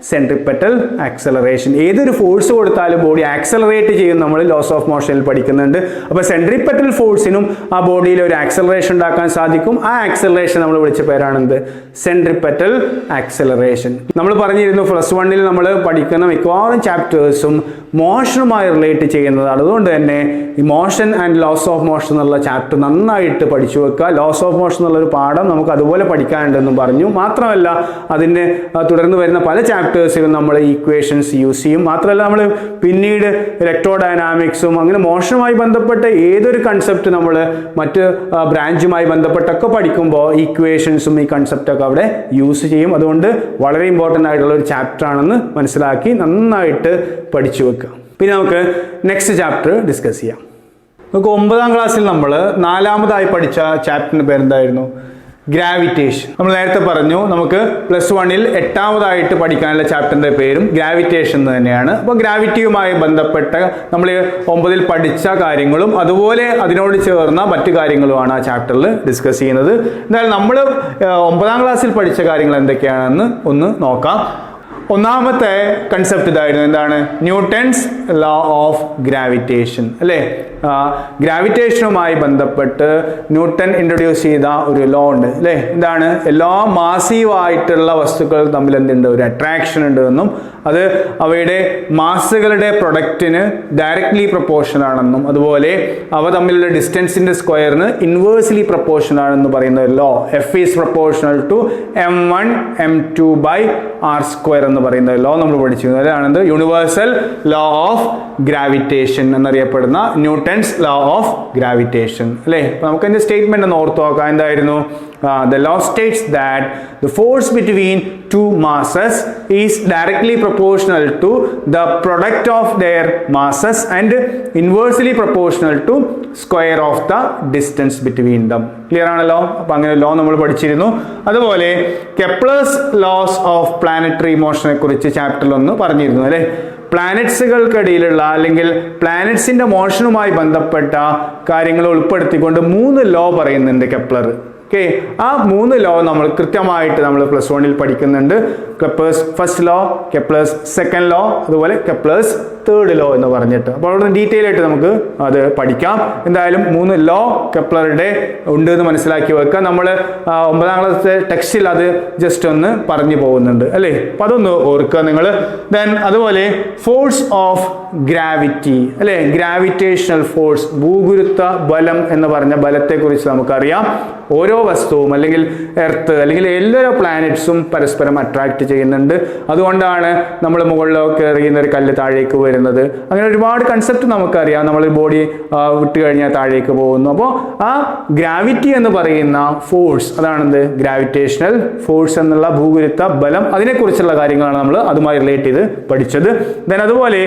centripetal acceleration. ഏതൊരു force കൊടുത്താലും body accelerate ചെയ്യും. നമ്മൾ loss of മോഷനിൽ പഠിക്കുന്നുണ്ട്. അപ്പോൾ centripetal ഫോഴ്സിനും ആ ബോഡിയിൽ ഒരു acceleration ഉണ്ടാക്കാൻ സാധിക്കും. ആ ആക്സലറേഷൻ നമ്മൾ വിളിച്ച പേരാണെന്ത്? Centripetal acceleration. നമ്മൾ പറഞ്ഞിരുന്നു +1 നമ്മൾ പഠിക്കുന്ന മിക്കവാറും ചാപ്റ്റേഴ്സും മോഷനുമായി റിലേറ്റ് ചെയ്യുന്നതാണ്. അതുകൊണ്ട് തന്നെ ഈ motion and laws of motion എന്നുള്ള ചാപ്റ്റർ നന്നായിട്ട് പഠിച്ചു വെക്കുക. ലോസ് ഓഫ് മോഷൻ എന്നുള്ളൊരു പാഠം നമുക്ക് അതുപോലെ പഠിക്കാനുണ്ടെന്നും പറഞ്ഞു. മാത്രമല്ല അതിന് തുടർന്ന് വരുന്ന പല ചാപ്റ്റേഴ്സിലും നമ്മൾ ഈക്വേഷൻസ് യൂസ് ചെയ്യും. മാത്രമല്ല നമ്മൾ പിന്നീട് ഇലക്ട്രോഡൈനാമിക്സും അങ്ങനെ മോഷനുമായി ബന്ധപ്പെട്ട ഏതൊരു കൺസെപ്റ്റ് നമ്മൾ മറ്റ് ബ്രാഞ്ചുമായി ബന്ധപ്പെട്ടൊക്കെ പഠിക്കുമ്പോൾ ഈക്വേഷൻസും ഈ കൺസെപ്റ്റൊക്കെ അവിടെ യൂസ് ചെയ്യും. അതുകൊണ്ട് വളരെ ഇമ്പോർട്ടൻ്റ് ആയിട്ടുള്ള ഒരു ചാപ്റ്റർ ആണെന്ന് മനസ്സിലാക്കി നന്നായിട്ട് പഠിച്ചു വെക്കുക. പിന്നെ നമുക്ക് നെക്സ്റ്റ് ചാപ്റ്റർ ഡിസ്കസ് ചെയ്യാം. നമുക്ക് 9ാം ക്ലാസ്സിൽ നമ്മൾ 4ാമതായി പഠിച്ച ചാപ്റ്ററിന്റെ പേരെന്തായിരുന്നു? ഗ്രാവിറ്റേഷൻ. നമ്മൾ നേരത്തെ പറഞ്ഞു നമുക്ക് +1 8ാമതായിട്ട് പഠിക്കാനുള്ള ചാപ്റ്ററിന്റെ പേരും ഗ്രാവിറ്റേഷൻ തന്നെയാണ്. അപ്പോൾ ഗ്രാവിറ്റിയുമായി ബന്ധപ്പെട്ട നമ്മൾ 9ൽ പഠിച്ച കാര്യങ്ങളും അതുപോലെ അതിനോട് ചേർന്ന മറ്റു കാര്യങ്ങളുമാണ് ആ ചാപ്റ്ററിൽ ഡിസ്കസ് ചെയ്യുന്നത്. എന്നാൽ നമ്മൾ 9ാം ക്ലാസ്സിൽ പഠിച്ച കാര്യങ്ങൾ എന്തൊക്കെയാണെന്ന് ഒന്ന് നോക്കാം. ഒന്നാമത്തെ കൺസെപ്റ്റ് ഇതായിരുന്നു. എന്താണ്? ന്യൂട്ടൺസ് ലോ ഓഫ് ഗ്രാവിറ്റേഷൻ അല്ലേ? ഗ്രാവിറ്റേഷനുമായി ബന്ധപ്പെട്ട് ന്യൂട്ടൺ ഇൻട്രൊഡ്യൂസ് ചെയ്ത ഒരു ലോ ഉണ്ട് അല്ലേ? എന്താണ്? എല്ലാ മാസീവായിട്ടുള്ള വസ്തുക്കൾ തമ്മിൽ എന്തുണ്ട്? ഒരു അട്രാക്ഷൻ ഉണ്ട് എന്നും അത് അവയുടെ മാസുകളുടെ പ്രൊഡക്റ്റിന് ഡയറക്ട്ലി പ്രൊപ്പോർഷൻ ആണെന്നും അതുപോലെ അവ തമ്മിലുള്ള ഡിസ്റ്റൻസിന്റെ സ്ക്വയറിന് ഇൻവേഴ്സ്ലി പ്രൊപ്പോർഷൻ ആണെന്ന് പറയുന്ന ഒരു law. F is proportional to m1 m2 by r² എന്ന് പറയുന്ന ലോ നമ്മൾ പഠിച്ചിരുന്നു. അതാണെന്ത്? യൂണിവേഴ്സൽ ലോ ഓഫ് ഗ്രാവിറ്റേഷൻ എന്നറിയപ്പെടുന്ന ന്യൂട്ടൺസ് ലോ ഓഫ് ഗ്രാവിറ്റേഷൻ അല്ലേ? അപ്പോൾ നമുക്ക് അതിന്റെ സ്റ്റേറ്റ്മെന്റ് ഒന്ന് ഓർത്ത് നോക്കാം. എന്തായിരുന്നു? The law states that the force between two masses is directly proportional to the product of their masses and inversely proportional to square of the distance between them. Clear ആണല്ലോ? അപ്പൊ അങ്ങനെ ലോ നമ്മൾ പഠിച്ചിരുന്നു. അതുപോലെ കെപ്ലേഴ്സ് ലോസ് ഓഫ് പ്ലാനറ്ററി മോഷനെ കുറിച്ച് ചാപ്റ്ററിൽ ഒന്ന് പറഞ്ഞിരുന്നു അല്ലേ? പ്ലാനറ്റ്സുകൾക്കിടയിലുള്ള അല്ലെങ്കിൽ പ്ലാനറ്റ്സിന്റെ മോഷനുമായി ബന്ധപ്പെട്ട കാര്യങ്ങൾ ഉൾപ്പെടുത്തിക്കൊണ്ട് 3 ലോ പറയുന്നുണ്ട് കെപ്ലർ. ഓക്കെ, ആ 3 ലോ നമ്മൾ കൃത്യമായിട്ട് നമ്മൾ +1 പഠിക്കുന്നുണ്ട്. Kepler's first law, Kepler's second law, അതുപോലെ കെപ്ലേഴ്സ് തേർഡ് ലോ എന്ന് പറഞ്ഞിട്ട്. അപ്പോൾ അവിടെ ഡീറ്റെയിൽ ആയിട്ട് നമുക്ക് അത് പഠിക്കാം. എന്തായാലും 3 ലോ കെപ്ലറുടെ ഉണ്ട് എന്ന് മനസ്സിലാക്കി വെക്കുക. നമ്മൾ 9ാം ക്ലാസ്സിലെ ടെക്സ്റ്റിൽ അത് ജസ്റ്റ് ഒന്ന് പറഞ്ഞു പോകുന്നുണ്ട് അല്ലേ? അപ്പം അതൊന്ന് ഓർക്കുക നിങ്ങൾ. ദെൻ അതുപോലെ ഫോഴ്സ് ഓഫ് ഗ്രാവിറ്റി അല്ലേ? ഗ്രാവിറ്റേഷണൽ ഫോഴ്സ്, ഭൂഗുരുത്വ ബലം എന്ന് പറഞ്ഞ ബലത്തെക്കുറിച്ച് നമുക്കറിയാം. ഓരോ ഓരോ വസ്തുവും അല്ലെങ്കിൽ എർത്ത് അല്ലെങ്കിൽ എല്ലാ പ്ലാനറ്റ്സും പരസ്പരം അട്രാക്ട് ചെയ്യുന്നുണ്ട്. അതുകൊണ്ടാണ് നമ്മൾ മുകളിലൊക്കെ എറിയുന്ന ഒരു കല്ല് താഴേക്ക് വരുന്നത്. അങ്ങനെ ഒരുപാട് കൺസെപ്റ്റ് നമുക്കറിയാം. നമ്മൾ ബോഡി വിട്ട് കഴിഞ്ഞാൽ താഴേക്ക് പോകുന്നു. അപ്പോൾ ആ ഗ്രാവിറ്റി എന്ന് പറയുന്ന ഫോഴ്സ്, അതാണെന്ത് ഗ്രാവിറ്റേഷണൽ ഫോഴ്സ് എന്നുള്ള ഭൂഗുരുത്വ ബലം, അതിനെക്കുറിച്ചുള്ള കാര്യങ്ങളാണ് നമ്മൾ അതുമായി റിലേറ്റ് ചെയ്ത് പഠിച്ചത്. ദെൻ അതുപോലെ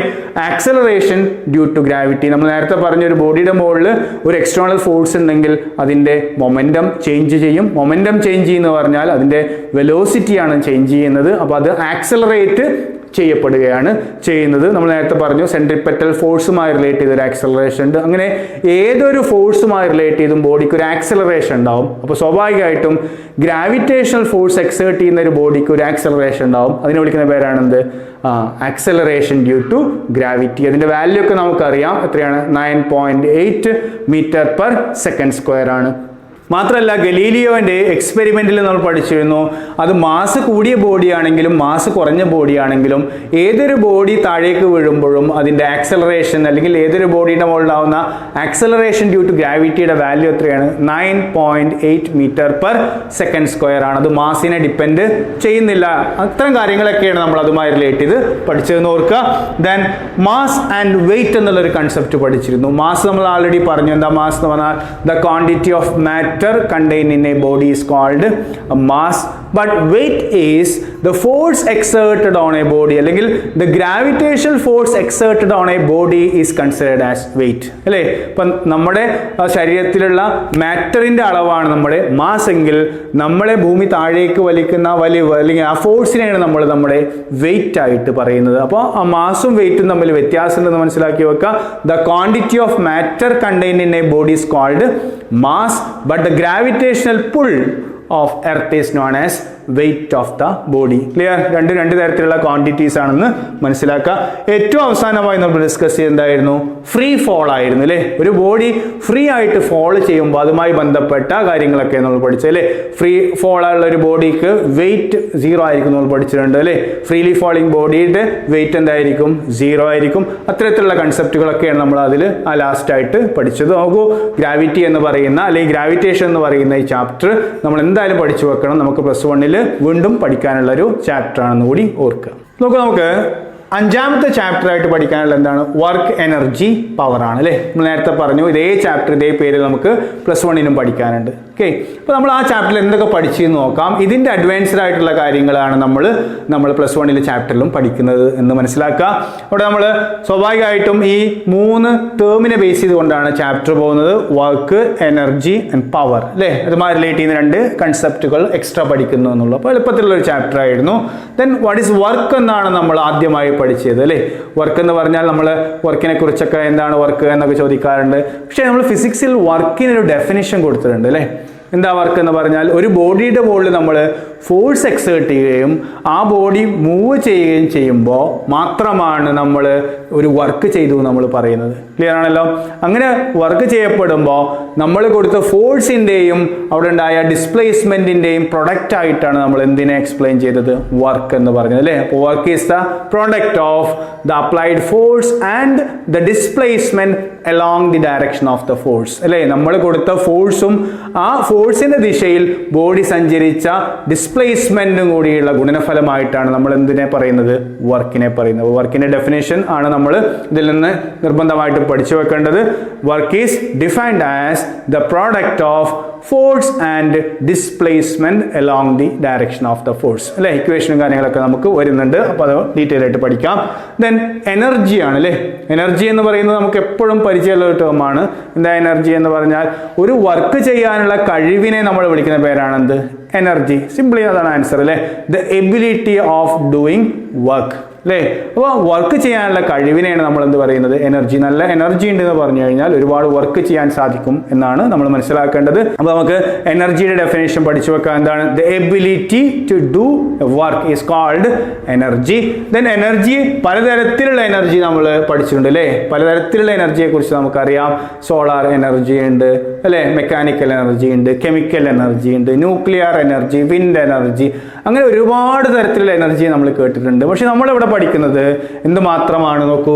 ആക്സലറേഷൻ ഡ്യൂ ടു ഗ്രാവിറ്റി. നമ്മൾ നേരത്തെ പറഞ്ഞ ഒരു ബോഡിയുടെ മുകളിൽ ഒരു എക്സ്റ്റേണൽ ഫോഴ്സ് ഉണ്ടെങ്കിൽ അതിൻ്റെ മൊമെൻറ്റം ചേഞ്ച് ചെയ്യും. മൊമെൻറ്റം ചേഞ്ച് ചെയ്യുന്ന പറഞ്ഞാൽ അതിൻ്റെ വെലോസിറ്റിയാണ് ചേഞ്ച് ചെയ്യുന്നത്. അപ്പോൾ അത് ആക്സലറേറ്റ് ചെയ്യപ്പെടുകയാണ് ചെയ്യുന്നത്. നമ്മൾ നേരത്തെ പറഞ്ഞു സെൻട്രിപെറ്റൽ ഫോഴ്സുമായി റിലേറ്റ് ചെയ്തൊരു ആക്സലറേഷൻ ഉണ്ട്. അങ്ങനെ ഏതൊരു ഫോഴ്സുമായി റിലേറ്റ് ചെയ്തും ബോഡിക്ക് ഒരു ആക്സലറേഷൻ ഉണ്ടാവും. അപ്പോൾ സ്വാഭാവികമായിട്ടും ഗ്രാവിറ്റേഷണൽ ഫോഴ്സ് എക്സേർട്ട് ചെയ്യുന്ന ഒരു ബോഡിക്ക് ഒരു ആക്സലറേഷൻ ഉണ്ടാവും. അതിനെ വിളിക്കുന്ന പേരാണെന്ത്? Acceleration due to gravity. അതിൻ്റെ വാല്യൂ ഒക്കെ നമുക്കറിയാം. എത്രയാണ്? 9.8 മീറ്റർ പെർ സെക്കൻഡ് സ്ക്വയർ ആണ്. മാത്രമല്ല ഗലീലിയോന്റെ എക്സ്പെരിമെന്റിൽ നമ്മൾ പഠിച്ചിരുന്നു, അത് മാസ് കൂടിയ ബോഡിയാണെങ്കിലും മാസ് കുറഞ്ഞ ബോഡിയാണെങ്കിലും ഏതൊരു ബോഡി താഴേക്ക് വീഴുമ്പോഴും അതിൻ്റെ ആക്സലറേഷൻ അല്ലെങ്കിൽ ഏതൊരു ബോഡിയുടെ മുകളിലാവുന്ന ആക്സലറേഷൻ ഡ്യൂ ടു ഗ്രാവിറ്റിയുടെ വാല്യൂ എത്രയാണ്? 9.8 മീറ്റർ പെർ സെക്കൻഡ് സ്ക്വയർ ആണ്. അത് മാസിനെ ഡിപ്പെൻഡ് ചെയ്യുന്നില്ല. അത്തരം കാര്യങ്ങളൊക്കെയാണ് നമ്മൾ അതുമായി റിലേറ്റ് ചെയ്ത് പഠിച്ചതെന്ന് ഓർക്കുക. ദെൻ മാസ് ആൻഡ് വെയിറ്റ് എന്നുള്ളൊരു കൺസെപ്റ്റ് പഠിച്ചിരുന്നു. മാസ് നമ്മൾ ആൾറെഡി പറഞ്ഞു. എന്താ മാസ് എന്ന് പറഞ്ഞാൽ? The quantity of matter contained in a body is called a mass, but weight is the force exerted on a body, അല്ലെങ്കിൽ the gravitational force exerted on a body is considered as weight. അല്ലേ? ഇപ്പം നമ്മുടെ ശരീരത്തിലുള്ള മാറ്ററിന്റെ അളവാണ് നമ്മുടെ mass എങ്കിൽ നമ്മളെ ഭൂമി താഴേക്ക് വലിക്കുന്ന വലിവ് അല്ലെങ്കിൽ ആ ഫോഴ്സിനെയാണ് നമ്മൾ നമ്മുടെ വെയിറ്റ് ആയിട്ട് പറയുന്നത്. അപ്പോൾ ആ മാസും വെയിറ്റും തമ്മിൽ വ്യത്യാസം ഉണ്ടെന്ന് മനസ്സിലാക്കി വെക്കുക. The quantity of matter contained in a body is called mass, but the gravitational pull of earth is known as weight of the body. Clear? രണ്ട് തരത്തിലുള്ള ക്വാണ്ടിറ്റീസ് ആണെന്ന് മനസ്സിലാക്കുക. ഏറ്റവും അവസാനമായി നമ്മൾ ഡിസ്കസ് ചെയ്തതായിരുന്നു ഫ്രീ ഫോൾ ആയിരുന്നു അല്ലേ? ഒരു ബോഡി ഫ്രീ ആയിട്ട് ഫോൾ ചെയ്യുമ്പോൾ അതുമായി ബന്ധപ്പെട്ട കാര്യങ്ങളൊക്കെ നമ്മൾ പഠിച്ചത് അല്ലേ? ഫ്രീ ഫോൾ ഉള്ള ഒരു ബോഡിക്ക് വെയിറ്റ് 0 ആയിരിക്കും നമ്മൾ പഠിച്ചിട്ടുണ്ട് അല്ലേ? ഫ്രീലി ഫോളിംഗ് ബോഡിയുടെ വെയിറ്റ് എന്തായിരിക്കും? 0 ആയിരിക്കും. അത്തരത്തിലുള്ള കൺസെപ്റ്റുകളൊക്കെയാണ് നമ്മൾ അതിൽ ലാസ്റ്റ് ആയിട്ട് പഠിച്ചത്. നോക്കൂ, ഗ്രാവിറ്റി എന്ന് പറയുന്ന അല്ലെങ്കിൽ ഗ്രാവിറ്റേഷൻ എന്ന് പറയുന്ന ഈ ചാപ്റ്റർ നമ്മൾ എന്തായാലും പഠിച്ചു വെക്കണം. നമുക്ക് +1 വീണ്ടും പഠിക്കാനുള്ള ഒരു ചാപ്റ്റർ ആണെന്ന് കൂടി ഓർക്കുക. നമുക്ക് അഞ്ചാമത്തെ ചാപ്റ്റർ ആയിട്ട് പഠിക്കാനുള്ള എന്താണ്? വർക്ക് എനർജി പവർ ആണ് അല്ലേ? നമ്മൾ നേരത്തെ പറഞ്ഞു ഇതേ ചാപ്റ്റർ ഇതേ പേരിൽ നമുക്ക് +1 പഠിക്കാനുണ്ട്. ഓക്കെ, അപ്പോൾ നമ്മൾ ആ ചാപ്റ്ററിൽ എന്തൊക്കെ പഠിച്ചെന്ന് നോക്കാം. ഇതിൻ്റെ അഡ്വാൻസ്ഡ് ആയിട്ടുള്ള കാര്യങ്ങളാണ് നമ്മൾ +1 ചാപ്റ്ററിലും പഠിക്കുന്നത് എന്ന് മനസ്സിലാക്കുക. അവിടെ നമ്മൾ സ്വാഭാവികമായിട്ടും ഈ 3 ടേമിനെ ബേസ് ചെയ്തുകൊണ്ടാണ് ചാപ്റ്റർ പോകുന്നത്. വർക്ക്, എനർജി ആൻഡ് പവർ അല്ലേ? അതുമായി റിലേറ്റ് ചെയ്യുന്ന 2 കൺസെപ്റ്റുകൾ എക്സ്ട്രാ പഠിക്കുന്നു എന്നുള്ളത്. അപ്പോൾ എളുപ്പത്തിലുള്ള ഒരു ചാപ്റ്റർ ആയിരുന്നു. ദെൻ വാട്ട് ഈസ് വർക്ക് എന്നാണ് നമ്മൾ ആദ്യമായി പഠിച്ചത് അല്ലേ? വർക്ക് എന്ന് പറഞ്ഞാൽ നമ്മൾ വർക്കിനെ കുറിച്ചൊക്കെ എന്താണ് വർക്ക് എന്നൊക്കെ ചോദിക്കാറുണ്ട്. പക്ഷേ നമ്മൾ ഫിസിക്സിൽ വർക്കിനൊരു ഡെഫിനിഷൻ കൊടുത്തിട്ടുണ്ട് അല്ലേ? എന്താ വർക്ക് എന്ന് പറഞ്ഞാൽ? ഒരു ബോഡിയുടെ മുകളിൽ നമ്മൾ ഫോഴ്സ് എക്സേർട്ട് ചെയ്യുകയും ആ ബോഡി മൂവ് ചെയ്യുകയും ചെയ്യുമ്പോൾ മാത്രമാണ് നമ്മൾ ഒരു വർക്ക് ചെയ്തു നമ്മൾ പറയുന്നത്. ക്ലിയർ ആണല്ലോ? അങ്ങനെ വർക്ക് ചെയ്യപ്പെടുമ്പോൾ നമ്മൾ കൊടുത്ത ഫോഴ്സിൻ്റെയും അവിടെ ഉണ്ടായ ഡിസ്പ്ലേസ്മെൻറ്റിൻ്റെയും പ്രൊഡക്റ്റ് ആയിട്ടാണ് നമ്മൾ എന്തിനെ എക്സ്പ്ലെയിൻ ചെയ്തത്? വർക്ക് എന്ന് പറഞ്ഞത് അല്ലേ? അപ്പോൾ work is the product of the applied force and the displacement along the direction of the force അല്ലേ? നമ്മൾ കൊടുത്ത ഫോഴ്സും ആ ഫോഴ്സിന്റെ ദിശയിൽ ബോഡി സഞ്ചരിച്ച ഡിസ്പ്ലേസ്മെന്റും കൂടിയുള്ള ഗുണനഫലമായിട്ടാണ് നമ്മൾ എന്തിനെ പറയുന്നത്? വർക്കിനെ പറയുന്നത്. വർക്കിന്റെ ഡെഫിനേഷൻ ആണ് നമ്മൾ ഇതിൽ നിന്ന് നിർബന്ധമായിട്ട് പഠിച്ചു വെക്കേണ്ടത്. Work is defined as the product of force and displacement along the direction of the force അല്ലേ? ഇക്വേഷനും കാര്യങ്ങളൊക്കെ നമുക്ക് വരുന്നുണ്ട്. അപ്പോൾ അത് ഡീറ്റെയിൽ ആയിട്ട് പഠിക്കാം. ദെൻ എനർജിയാണ് അല്ലേ? എനർജി എന്ന് പറയുന്നത് നമുക്ക് എപ്പോഴും പരിചയമുള്ള ഒരു ടേമാണ്. എന്താ എനർജി എന്ന് പറഞ്ഞാൽ? ഒരു വർക്ക് ചെയ്യാനുള്ള കഴിവിനെ നമ്മൾ വിളിക്കുന്ന പേരാണെന്ത്? എനർജി. സിംപ്ലി അതാണ് ആൻസർ അല്ലേ? The ability of doing work അല്ലേ? അപ്പോൾ വർക്ക് ചെയ്യാനുള്ള കഴിവിനെയാണ് നമ്മൾ എന്ത് പറയുന്നത്? എനർജി. നല്ല എനർജി ഉണ്ടെന്ന് പറഞ്ഞു കഴിഞ്ഞാൽ ഒരുപാട് വർക്ക് ചെയ്യാൻ സാധിക്കും എന്നാണ് നമ്മൾ മനസ്സിലാക്കേണ്ടത്. അപ്പോൾ നമുക്ക് എനർജിയുടെ ഡെഫിനേഷൻ പഠിച്ചു വെക്കാം. എന്താണ്? The ability to do work is called energy. Then energy, പലതരത്തിലുള്ള എനർജി നമ്മൾ പഠിച്ചിട്ടുണ്ട് അല്ലേ? പലതരത്തിലുള്ള എനർജിയെ കുറിച്ച് നമുക്കറിയാം. സോളാർ എനർജി ഉണ്ട് അല്ലേ? മെക്കാനിക്കൽ എനർജി ഉണ്ട്, കെമിക്കൽ എനർജി ഉണ്ട്, ന്യൂക്ലിയർ എനർജി, വിൻഡ് എനർജി, അങ്ങനെ ഒരുപാട് തരത്തിലുള്ള എനർജി നമ്മൾ കേട്ടിട്ടുണ്ട്. പക്ഷെ നമ്മളിവിടെ പഠിക്കുന്നത് എന്ത് മാത്രമാണ് നോക്കൂ,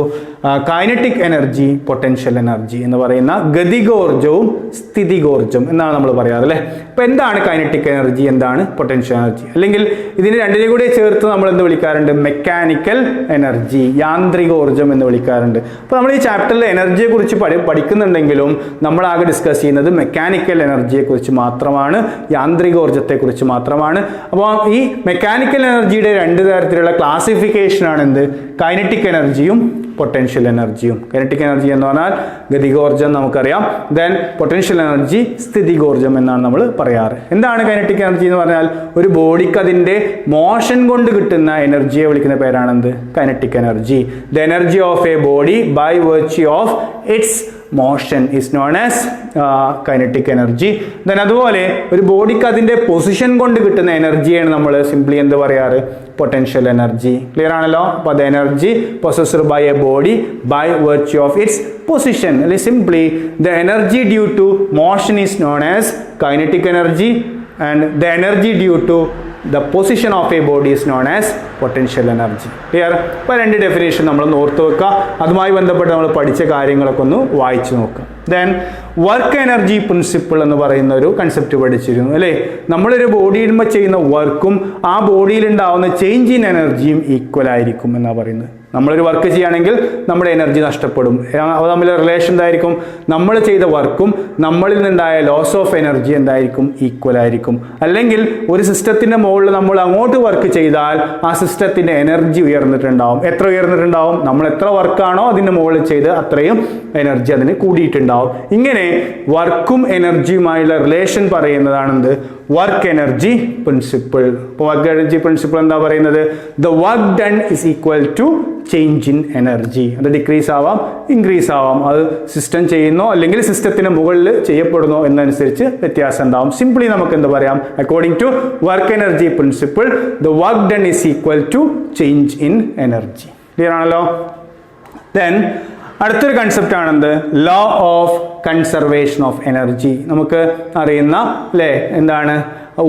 കൈനറ്റിക് എനർജി, പൊട്ടൻഷ്യൽ എനർജി എന്ന് പറയുന്ന ഗതികോർജവും സ്ഥിതികോർജം എന്നാണ് നമ്മൾ പറയാറ് അല്ലേ. അപ്പോൾ എന്താണ് കൈനറ്റിക് എനർജി, എന്താണ് പൊട്ടൻഷ്യൽ എനർജി, അല്ലെങ്കിൽ ഇതിന് രണ്ടിനെയും കൂടി ചേർത്ത് നമ്മൾ എന്ത് വിളിക്കാറുണ്ട്, മെക്കാനിക്കൽ എനർജി, യാന്ത്രികോർജം എന്ന് വിളിക്കാറുണ്ട്. അപ്പോൾ നമ്മൾ ഈ ചാപ്റ്ററിൽ എനർജിയെ കുറിച്ച് പഠിക്കുന്നുണ്ടെങ്കിലും നമ്മൾ ആകെ ഡിസ്കസ് ചെയ്യുന്നത് മെക്കാനിക്കൽ എനർജിയെ കുറിച്ച് മാത്രമാണ്, യാന്ത്രികോർജത്തെ കുറിച്ച് മാത്രമാണ്. അപ്പോൾ ഈ മെക്കാനിക്കൽ എനർജിയുടെ രണ്ട് തരത്തിലുള്ള ക്ലാസിഫിക്കേഷൻ ആണ് എന്ത്, കൈനറ്റിക് എനർജിയും പൊട്ടൻഷ്യൽ എനർജിയും. കൈനറ്റിക് എനർജി എന്ന് പറഞ്ഞാൽ ഗതികോർജം നമുക്കറിയാം, ദെൻ പൊട്ടൻഷ്യൽ എനർജി സ്ഥിതികോർജം എന്നാണ് നമ്മൾ പറയാറ്. എന്താണ് കൈനറ്റിക് എനർജി എന്ന് പറഞ്ഞാൽ ഒരു ബോഡിക്ക് അതിൻ്റെ മോഷൻ കൊണ്ട് കിട്ടുന്ന എനർജിയെ വിളിക്കുന്ന പേരാണ് എന്ത്, kinetic energy. The energy of a body by virtue of its motion is known as kinetic energy. Then അതുപോലെ ഒരു ബോഡിക്ക് അതിൻ്റെ പൊസിഷൻ കൊണ്ട് കിട്ടുന്ന എനർജിയാണ് നമ്മൾ സിംപ്ലി എന്ത് പറയാറ്, പൊട്ടൻഷ്യൽ എനർജി. ക്ലിയർ ആണല്ലോ. അപ്പോൾ the energy possessed by a body by virtue of its position, അല്ലെങ്കിൽ simply the energy due to motion is known as kinetic energy and the energy due to the position of a body is known as potential energy. Clear? അപ്പോൾ രണ്ട് definition നമ്മൾ ഓർത്ത് വെക്കുക. അതുമായി ബന്ധപ്പെട്ട് നമ്മൾ പഠിച്ച കാര്യങ്ങളൊക്കെ ഒന്ന് വായിച്ചു നോക്കുക. ദെൻ വർക്ക് എനർജി പ്രിൻസിപ്പിൾ എന്ന് പറയുന്ന ഒരു കൺസെപ്റ്റ് പഠിച്ചിരുന്നു അല്ലേ. നമ്മളൊരു ബോഡിയിലുമ്പോൾ ചെയ്യുന്ന വർക്കും ആ ബോഡിയിൽ ഉണ്ടാവുന്ന ചേഞ്ച് ഇൻ എനർജിയും ഈക്വൽ ആയിരിക്കും എന്നാണ് പറയുന്നത്. നമ്മളൊരു വർക്ക് ചെയ്യുകയാണെങ്കിൽ നമ്മുടെ എനർജി നഷ്ടപ്പെടും. അത് തമ്മിൽ റിലേഷൻ എന്തായിരിക്കും, നമ്മൾ ചെയ്ത വർക്കും നമ്മളിൽ നിന്നുണ്ടായ ലോസ് ഓഫ് എനർജി എന്തായിരിക്കും, ഈക്വൽ ആയിരിക്കും. അല്ലെങ്കിൽ ഒരു സിസ്റ്റത്തിൻ്റെ മുകളിൽ നമ്മൾ അങ്ങോട്ട് വർക്ക് ചെയ്താൽ ആ സിസ്റ്റത്തിൻ്റെ എനർജി ഉയർന്നിട്ടുണ്ടാവും. എത്ര ഉയർന്നിട്ടുണ്ടാവും, നമ്മൾ എത്ര വർക്കാണോ അതിൻ്റെ മുകളിൽ ചെയ്ത് അത്രയും എനർജി അതിന് കൂടിയിട്ടുണ്ടാവും. ഇങ്ങനെ വർക്കും എനർജിയുമായുള്ള റിലേഷൻ പറയുന്നതാണെന്ത്, വർക്ക് എനർജി പ്രിൻസിപ്പിൾ. അപ്പോൾ വർക്ക് എനർജി പ്രിൻസിപ്പിൾ എന്താ പറയുന്നത്, the work done is equal to change in energy. അത് ഡിക്രീസ് ആവാം, ഇൻക്രീസ് ആവാം, അത് സിസ്റ്റം ചെയ്യുന്നോ അല്ലെങ്കിൽ സിസ്റ്റത്തിന് മുകളിൽ ചെയ്യപ്പെടുന്നോ എന്നനുസരിച്ച് വ്യത്യാസം ഉണ്ടാവും. സിംപ്ലി നമുക്ക് എന്താ പറയാം, according to work energy principle the work done is equal to change in energy. Clear ആണല്ലോ. ദെൻ അടുത്തൊരു കൺസെപ്റ്റ് ആണെന്ത്, law of conservation of energy. നമുക്ക് അറിയുന്ന അല്ലേ എന്താണ്,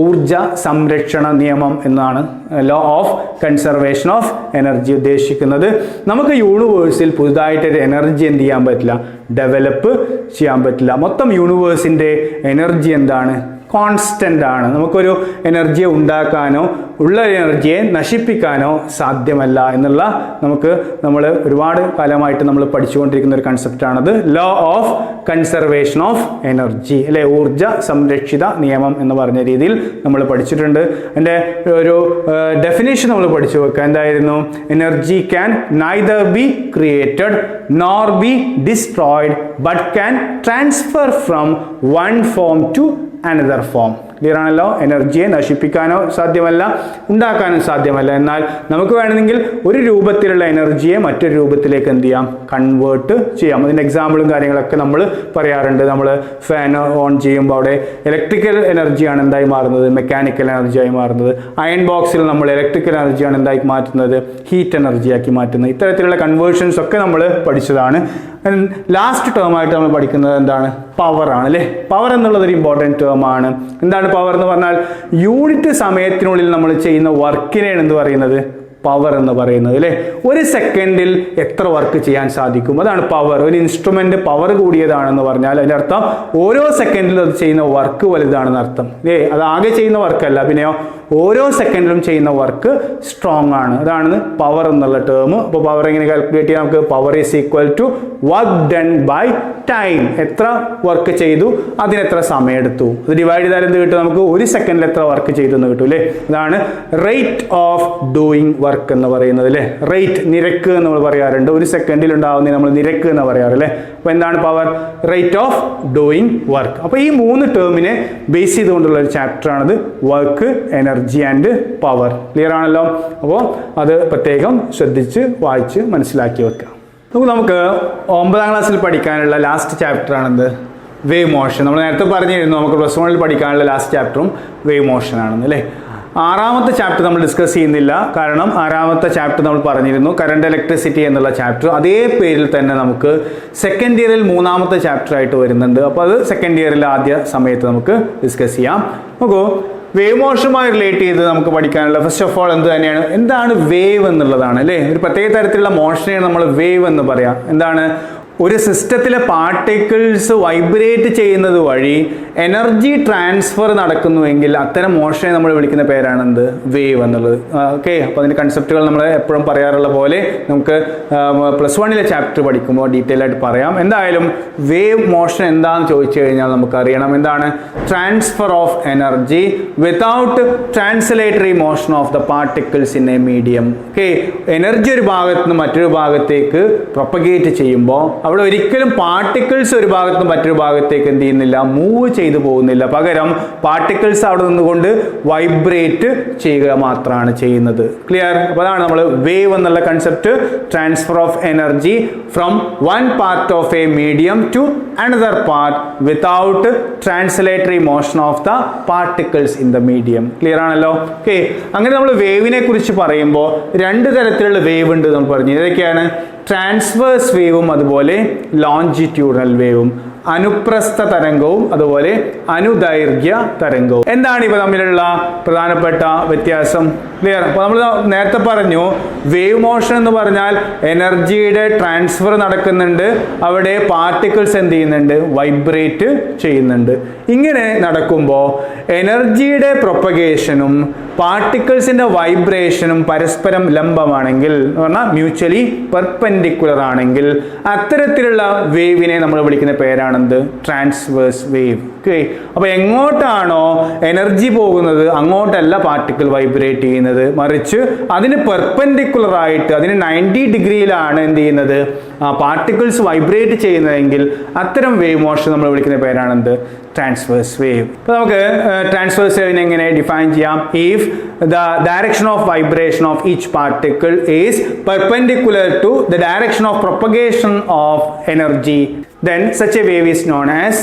ഊർജ സംരക്ഷണ നിയമം എന്നാണ് law of conservation of energy ഉദ്ദേശിക്കുന്നത്. നമുക്ക് യൂണിവേഴ്സിൽ പുതുതായിട്ടൊരു എനർജി എന്ത് ചെയ്യാൻ പറ്റില്ല, ഡെവലപ്പ് ചെയ്യാൻ പറ്റില്ല. മൊത്തം യൂണിവേഴ്സിൻ്റെ എനർജി എന്താണ്, കോൺസ്റ്റൻ്റ് ആണ്. നമുക്കൊരു എനർജിയെ ഉണ്ടാക്കാനോ ഉള്ള എനർജിയെ നശിപ്പിക്കാനോ സാധ്യമല്ല എന്നുള്ള നമ്മൾ ഒരുപാട് കാലമായിട്ട് നമ്മൾ പഠിച്ചുകൊണ്ടിരിക്കുന്ന ഒരു കൺസെപ്റ്റാണത് law of conservation of energy അല്ലെ, ഊർജ സംരക്ഷിത നിയമം എന്ന് പറഞ്ഞ രീതിയിൽ നമ്മൾ പഠിച്ചിട്ടുണ്ട്. അതിൻ്റെ ഒരു ഡെഫിനേഷൻ നമ്മൾ പഠിച്ചു വെക്കുക. എന്തായിരുന്നു, energy can neither be created nor be destroyed but can transfer from one form to another form. Clear ആണല്ലോ. എനർജിയെ നശിപ്പിക്കാനോ സാധ്യമല്ല, ഉണ്ടാക്കാനും സാധ്യമല്ല. എന്നാൽ നമുക്ക് വേണമെങ്കിൽ ഒരു രൂപത്തിലുള്ള എനർജിയെ മറ്റൊരു രൂപത്തിലേക്ക് എന്ത് ചെയ്യാം, കൺവേർട്ട് ചെയ്യാം. അതിൻ്റെ എക്സാമ്പിളും കാര്യങ്ങളൊക്കെ നമ്മൾ പറയാറുണ്ട്. നമ്മൾ ഫാൻ ഓൺ ചെയ്യുമ്പോൾ അവിടെ ഇലക്ട്രിക്കൽ എനർജിയാണ് എന്തായി മാറുന്നത്, മെക്കാനിക്കൽ എനർജിയായി മാറുന്നത്. അയൺ ബോക്സിൽ നമ്മൾ ഇലക്ട്രിക്കൽ എനർജിയാണ് എന്തായി മാറ്റുന്നത്, ഹീറ്റ് എനർജിയാക്കി മാറ്റുന്നത്. ഇത്തരത്തിലുള്ള കൺവേർഷൻസ് ഒക്കെ നമ്മൾ പഠിച്ചതാണ്. ലാസ്റ്റ് ടേം ആയിട്ട് നമ്മൾ പഠിക്കുന്നത് എന്താണ്, പവർ ആണ് അല്ലേ. പവർ എന്നുള്ളത് ഒരു ഇമ്പോർട്ടൻറ്റ് ടേം ആണ്. എന്താണ് പവർ എന്ന് പറഞ്ഞാൽ, യൂണിറ്റ് സമയത്തിനുള്ളിൽ നമ്മൾ ചെയ്യുന്ന വർക്കിനെയാണ് എന്ത് പറയുന്നത്, പവർ എന്ന് പറയുന്നത് അല്ലേ. ഒരു സെക്കൻഡിൽ എത്ര വർക്ക് ചെയ്യാൻ സാധിക്കും, അതാണ് പവർ. ഒരു ഇൻസ്ട്രുമെന്റ് പവർ കൂടിയതാണെന്ന് പറഞ്ഞാൽ അതിൻ്റെ അർത്ഥം ഓരോ സെക്കൻഡിലും അത് ചെയ്യുന്ന വർക്ക് വലുതാണെന്ന് അർത്ഥം. അത് ആകെ ചെയ്യുന്ന വർക്കല്ല, പിന്നെയോ ഓരോ സെക്കൻഡിലും ചെയ്യുന്ന വർക്ക് സ്ട്രോങ് ആണ്. അതാണ് പവർ എന്നുള്ള ടേം. അപ്പോൾ പവർ എങ്ങനെ കാൽക്കുലേറ്റ് ചെയ്യാം, നമുക്ക് power is equal to work done by time. എത്ര വർക്ക് ചെയ്തു, അതിനെത്ര സമയം എടുത്തു, അത് ഡിവൈഡ് ചെയ്താൽ എന്ത് കിട്ടും, നമുക്ക് ഒരു സെക്കൻഡിൽ എത്ര വർക്ക് ചെയ്തു എന്ന് കിട്ടും അല്ലേ. അതാണ് റേറ്റ് ഓഫ് ഡൂയിങ് വർക്ക് എന്ന് പറയുന്നത് അല്ലേ. റേറ്റ്, നിരക്ക് എന്ന് നമ്മൾ പറയാറുണ്ട്. ഒരു സെക്കൻഡിൽ ഉണ്ടാവുന്നതിന് നമ്മൾ നിരക്ക് എന്ന് പറയാറ് അല്ലേ. അപ്പോൾ എന്താണ് power, rate of doing work. അപ്പോൾ ഈ മൂന്ന് ടേമിനെ ബേസ് ചെയ്തുകൊണ്ടുള്ള ഒരു ചാപ്റ്ററാണത് work, energy and power. Clear ആണല്ലോ. അപ്പോൾ അത് പ്രത്യേകം ശ്രദ്ധിച്ച് വായിച്ച് മനസ്സിലാക്കി വെക്കുക. നമുക്ക് 9ാം ക്ലാസ്സിൽ പഠിക്കാനുള്ള ലാസ്റ്റ് ചാപ്റ്റർ ആണെന്ത്, വേവ് മോഷൻ. നമ്മൾ നേരത്തെ പറഞ്ഞിരുന്നു നമുക്ക് +1 പഠിക്കാനുള്ള ലാസ്റ്റ് ചാപ്റ്ററും വേവ് മോഷൻ ആണെന്ന് അല്ലേ. ആറാമത്തെ ചാപ്റ്റർ നമ്മൾ ഡിസ്കസ് ചെയ്യുന്നില്ല, കാരണം ആറാമത്തെ ചാപ്റ്റർ നമ്മൾ പറഞ്ഞിരുന്നു കറണ്ട് ഇലക്ട്രിസിറ്റി എന്നുള്ള ചാപ്റ്റർ. അതേ പേരിൽ തന്നെ നമുക്ക് സെക്കൻഡ് ഇയറിൽ മൂന്നാമത്തെ ചാപ്റ്റർ ആയിട്ട് വരുന്നുണ്ട്. അപ്പോൾ അത് സെക്കൻഡ് ഇയറിൽ ആദ്യ സമയത്ത് നമുക്ക് ഡിസ്കസ് ചെയ്യാം. നോക്കൂ, വേവ് മോഷനുമായി റിലേറ്റ് ചെയ്ത് നമുക്ക് പഠിക്കാനുള്ള ഫസ്റ്റ് ഓഫ് ഓൾ എന്താണ് വേവ് എന്നുള്ളതാണ് അല്ലേ. ഒരു പ്രത്യേക തരത്തിലുള്ള മോഷനെയാണ് നമ്മൾ വേവ് എന്ന് പറയാം. എന്താണ്? ഒരു സിസ്റ്റത്തിലെ പാർട്ടിക്കിൾസ് വൈബ്രേറ്റ് ചെയ്യുന്നത് വഴി എനർജി ട്രാൻസ്ഫർ നടക്കുന്നുവെങ്കിൽ അത്തരം മോഷനെ നമ്മൾ വിളിക്കുന്ന പേരാണെന്ത്? വേവ് എന്നുള്ളത്. ഓക്കെ, അപ്പോൾ അതിൻ്റെ കൺസെപ്റ്റുകൾ നമ്മൾ എപ്പോഴും പറയാറുള്ള പോലെ നമുക്ക് +1 ചാപ്റ്റർ പഠിക്കുമ്പോൾ ഡീറ്റെയിൽ ആയിട്ട് പറയാം. എന്തായാലും വേവ് മോഷൻ എന്താണെന്ന് ചോദിച്ചു കഴിഞ്ഞാൽ നമുക്ക് അറിയണം എന്താണ്? Transfer of energy without translatory motion of the particles in A medium. Okay, energy ഒരു ഭാഗത്ത് നിന്ന് മറ്റൊരു ഭാഗത്തേക്ക് പ്രൊപ്പഗേറ്റ് ചെയ്യുമ്പോൾ അവിടെ ഒരിക്കലും പാർട്ടിക്കിൾസ് ഒരു ഭാഗത്ത് നിന്ന് മറ്റൊരു ഭാഗത്തേക്ക് എന്ത് ചെയ്യുന്നില്ല? മൂവ് ചെയ്തു പോകുന്നില്ല. പകരം പാർട്ടിക്കിൾസ് അവിടെ നിന്നുകൊണ്ട് വൈബ്രേറ്റ് ചെയ്യുക മാത്രമാണ് ചെയ്യുന്നത്. ക്ലിയർ? അപ്പോൾ അതാണ് നമ്മൾ വേവ് എന്നുള്ള concept. Transfer of energy from one part of a medium to another part without translatory motion of the particles in the medium. Clear ആണല്ലോ? ഓക്കെ, അങ്ങനെ നമ്മൾ വേവിനെ കുറിച്ച് പറയുമ്പോൾ രണ്ട് തരത്തിലുള്ള വേവ് ഉണ്ട് നമ്മൾ പറഞ്ഞു. ഏതൊക്കെയാണ്? ട്രാൻസ്വേഴ്സ് വേവും അതുപോലെ ലോഞ്ചിറ്റ്യൂഡൽ വേവും. അനുപ്രസ്ഥ തരംഗവും അതുപോലെ അനുദൈർഘ്യ തരംഗവും. എന്താണ് ഇവ തമ്മിലുള്ള പ്രധാനപ്പെട്ട വ്യത്യാസം? ക്ലിയർ? അപ്പോൾ നമ്മൾ നേരത്തെ പറഞ്ഞു വേവ് മോഷൻ എന്ന് പറഞ്ഞാൽ എനർജിയുടെ ട്രാൻസ്ഫർ നടക്കുന്നുണ്ട്, അവിടെ പാർട്ടിക്കിൾസ് എന്ത് ചെയ്യുന്നുണ്ട്? വൈബ്രേറ്റ് ചെയ്യുന്നുണ്ട്. ഇങ്ങനെ നടക്കുമ്പോൾ എനർജിയുടെ പ്രൊപ്പഗേഷനും പാർട്ടിക്കിൾസിന്റെ വൈബ്രേഷനും പരസ്പരം ലംബമാണെങ്കിൽ എന്ന് പറഞ്ഞാൽ മ്യൂച്വലി പെർപെൻഡിക്കുലർ ആണെങ്കിൽ അത്തരത്തിലുള്ള വേവിനെ നമ്മൾ വിളിക്കുന്ന പേരാണെന്ത്? Transverse wave. ഓക്കെ, അപ്പോൾ എങ്ങോട്ടാണോ എനർജി പോകുന്നത് അങ്ങോട്ടല്ല പാർട്ടിക്കിൾ വൈബ്രേറ്റ് ചെയ്യുന്നത്, മറിച്ച് അതിന് പെർപെൻഡിക്കുലർ ആയിട്ട് അതിന് 90 ഡിഗ്രിയിലാണ് എന്ത് ചെയ്യുന്നത്? പാർട്ടിക്കിൾസ് വൈബ്രേറ്റ് ചെയ്യുന്നതെങ്കിൽ അത്തരം വേവ് മോഷൻ നമ്മൾ വിളിക്കുന്ന പേരാണെന്ത്? Transverse wave. അപ്പോൾ നമുക്ക് ട്രാൻസ്വേഴ്സ് വേവിനെ എങ്ങനെ ഡിഫൈൻ ചെയ്യാം? If the direction of vibration of each particle is perpendicular to the direction of propagation of energy, then such a wave is known as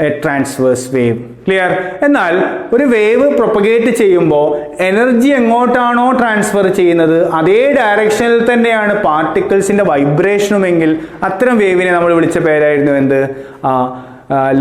a transverse wave. Clear? എന്നാൽ ഒരു wave propagate ചെയ്യുമ്പോൾ energy എങ്ങോട്ടാണോ transfer ചെയ്യുന്നത് അതേ ഡയറക്ഷനിൽ തന്നെയാണ് പാർട്ടിക്കിൾസിന്റെ വൈബ്രേഷനുമെങ്കിൽ അത്തരം വേവിനെ നമ്മൾ വിളിച്ച പേരായിരുന്നു എന്ത്?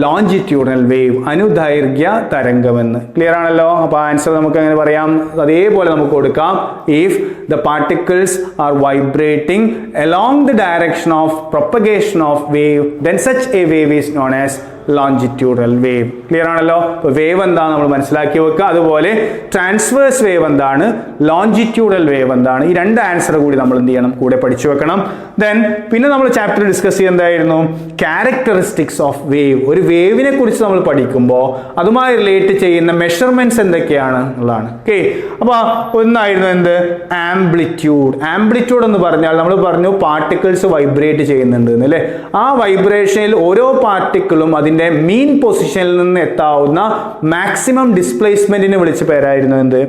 ലോഞ്ചിറ്റ്യൂഡൽ വേവ്, അനുദൈർഘ്യ തരംഗമെന്ന്. ക്ലിയർ ആണല്ലോ? അപ്പോൾ ആൻസർ നമുക്ക് എങ്ങനെ പറയാം? അതേപോലെ നമുക്ക് കൊടുക്കാം. If the particles are vibrating along the direction of propagation of wave then such a wave is known as longitudinal wave. Clear ആണല്ലോ? അപ്പോൾ വേവ് എന്താണ് നമ്മൾ മനസ്സിലാക്കി വെക്കുക. അതുപോലെ ട്രാൻസ്വേഴ്സ് വേവ് എന്താണ്, ലോഞ്ചിറ്റ്യൂഡൽ വേവ് എന്താണ്, ഈ രണ്ട് ആൻസർ കൂടി നമ്മൾ എന്ത് ചെയ്യണം? കൂടെ പഠിച്ചു വെക്കണം. ദെൻ പിന്നെ നമ്മൾ ചാപ്റ്റർ ഡിസ്കസ് ചെയ്യുന്നതായിരുന്നു ക്യാരക്ടറിസ്റ്റിക്സ് ഓഫ് വേവ്. ഒരു വേവിനെ കുറിച്ച് നമ്മൾ പഠിക്കുമ്പോൾ അതുമായി റിലേറ്റ് ചെയ്യുന്ന മെഷർമെന്റ്സ് എന്തൊക്കെയാണ് എന്നുള്ളതാണ്. ഓക്കെ, അപ്പോൾ ഒന്നായിരുന്നു എന്ത്? ആംപ്ലിറ്റ്യൂഡ്. ആംപ്ലിറ്റ്യൂഡ് എന്ന് പറഞ്ഞാൽ നമ്മൾ പറഞ്ഞു പാർട്ടിക്കിൾസ് വൈബ്രേറ്റ് ചെയ്യുന്നുണ്ട് അല്ലേ. ആ വൈബ്രേഷനിൽ ഓരോ പാർട്ടിക്കിളും അതിന്റെ മീൻ പൊസിഷനിൽ നിന്ന് എത്താവുന്ന മാക്സിമം ഡിസ്പ്ലേസ്മെന്റിന് വിളിച്ച പേരായിരുന്നു എന്ത്?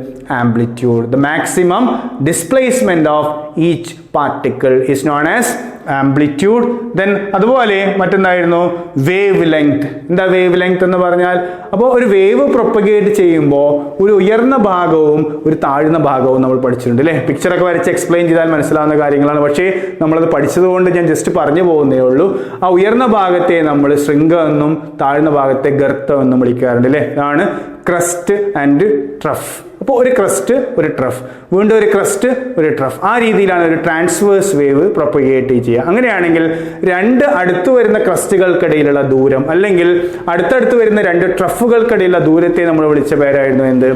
Amplitude. The maximum displacement of each particle is known as amplitude. Then അതുപോലെ മറ്റൊന്നായിരുന്നു വേവ് ലെങ്ത്. എന്താ വേവ് ലെങ്ത് എന്ന് പറഞ്ഞാൽ? അപ്പോൾ ഒരു വേവ് പ്രൊപ്പഗേറ്റ് ചെയ്യുമ്പോൾ ഒരു ഉയർന്ന ഭാഗവും ഒരു താഴ്ന്ന ഭാഗവും നമ്മൾ പഠിച്ചിട്ടുണ്ട് അല്ലേ. പിക്ചറൊക്കെ വരച്ച് എക്സ്പ്ലെയിൻ ചെയ്താൽ മനസ്സിലാവുന്ന കാര്യങ്ങളാണ്, പക്ഷേ നമ്മളത് പഠിച്ചതുകൊണ്ട് ഞാൻ ജസ്റ്റ് പറഞ്ഞു പോകുന്നേ ഉള്ളൂ. ആ ഉയർന്ന ഭാഗത്തെ നമ്മൾ ശൃംഗം എന്നും താഴ്ന്ന ഭാഗത്തെ ഗർത്തം എന്നും വിളിക്കാറുണ്ട് അല്ലേ. അതാണ് ക്രസ്റ്റ് ആൻഡ് ട്രഫ്. അപ്പോൾ ഒരു ക്രസ്റ്റ് ഒരു ട്രഫ്, വീണ്ടും ഒരു ക്രസ്റ്റ് ഒരു ട്രഫ്, ആ രീതിയിലാണ് ഒരു ട്രാൻസ്വേഴ്സ് വേവ് പ്രൊപ്പഗേറ്റ് ചെയ്യുക. അങ്ങനെയാണെങ്കിൽ രണ്ട് അടുത്ത് വരുന്ന ക്രസ്റ്റുകൾക്കിടയിലുള്ള ദൂരം അല്ലെങ്കിൽ അടുത്തടുത്ത് വരുന്ന രണ്ട് ട്രഫുകൾക്കിടയിലുള്ള ദൂരത്തെ നമ്മൾ വിളിച്ച പേരായിരുന്നു എന്ത്?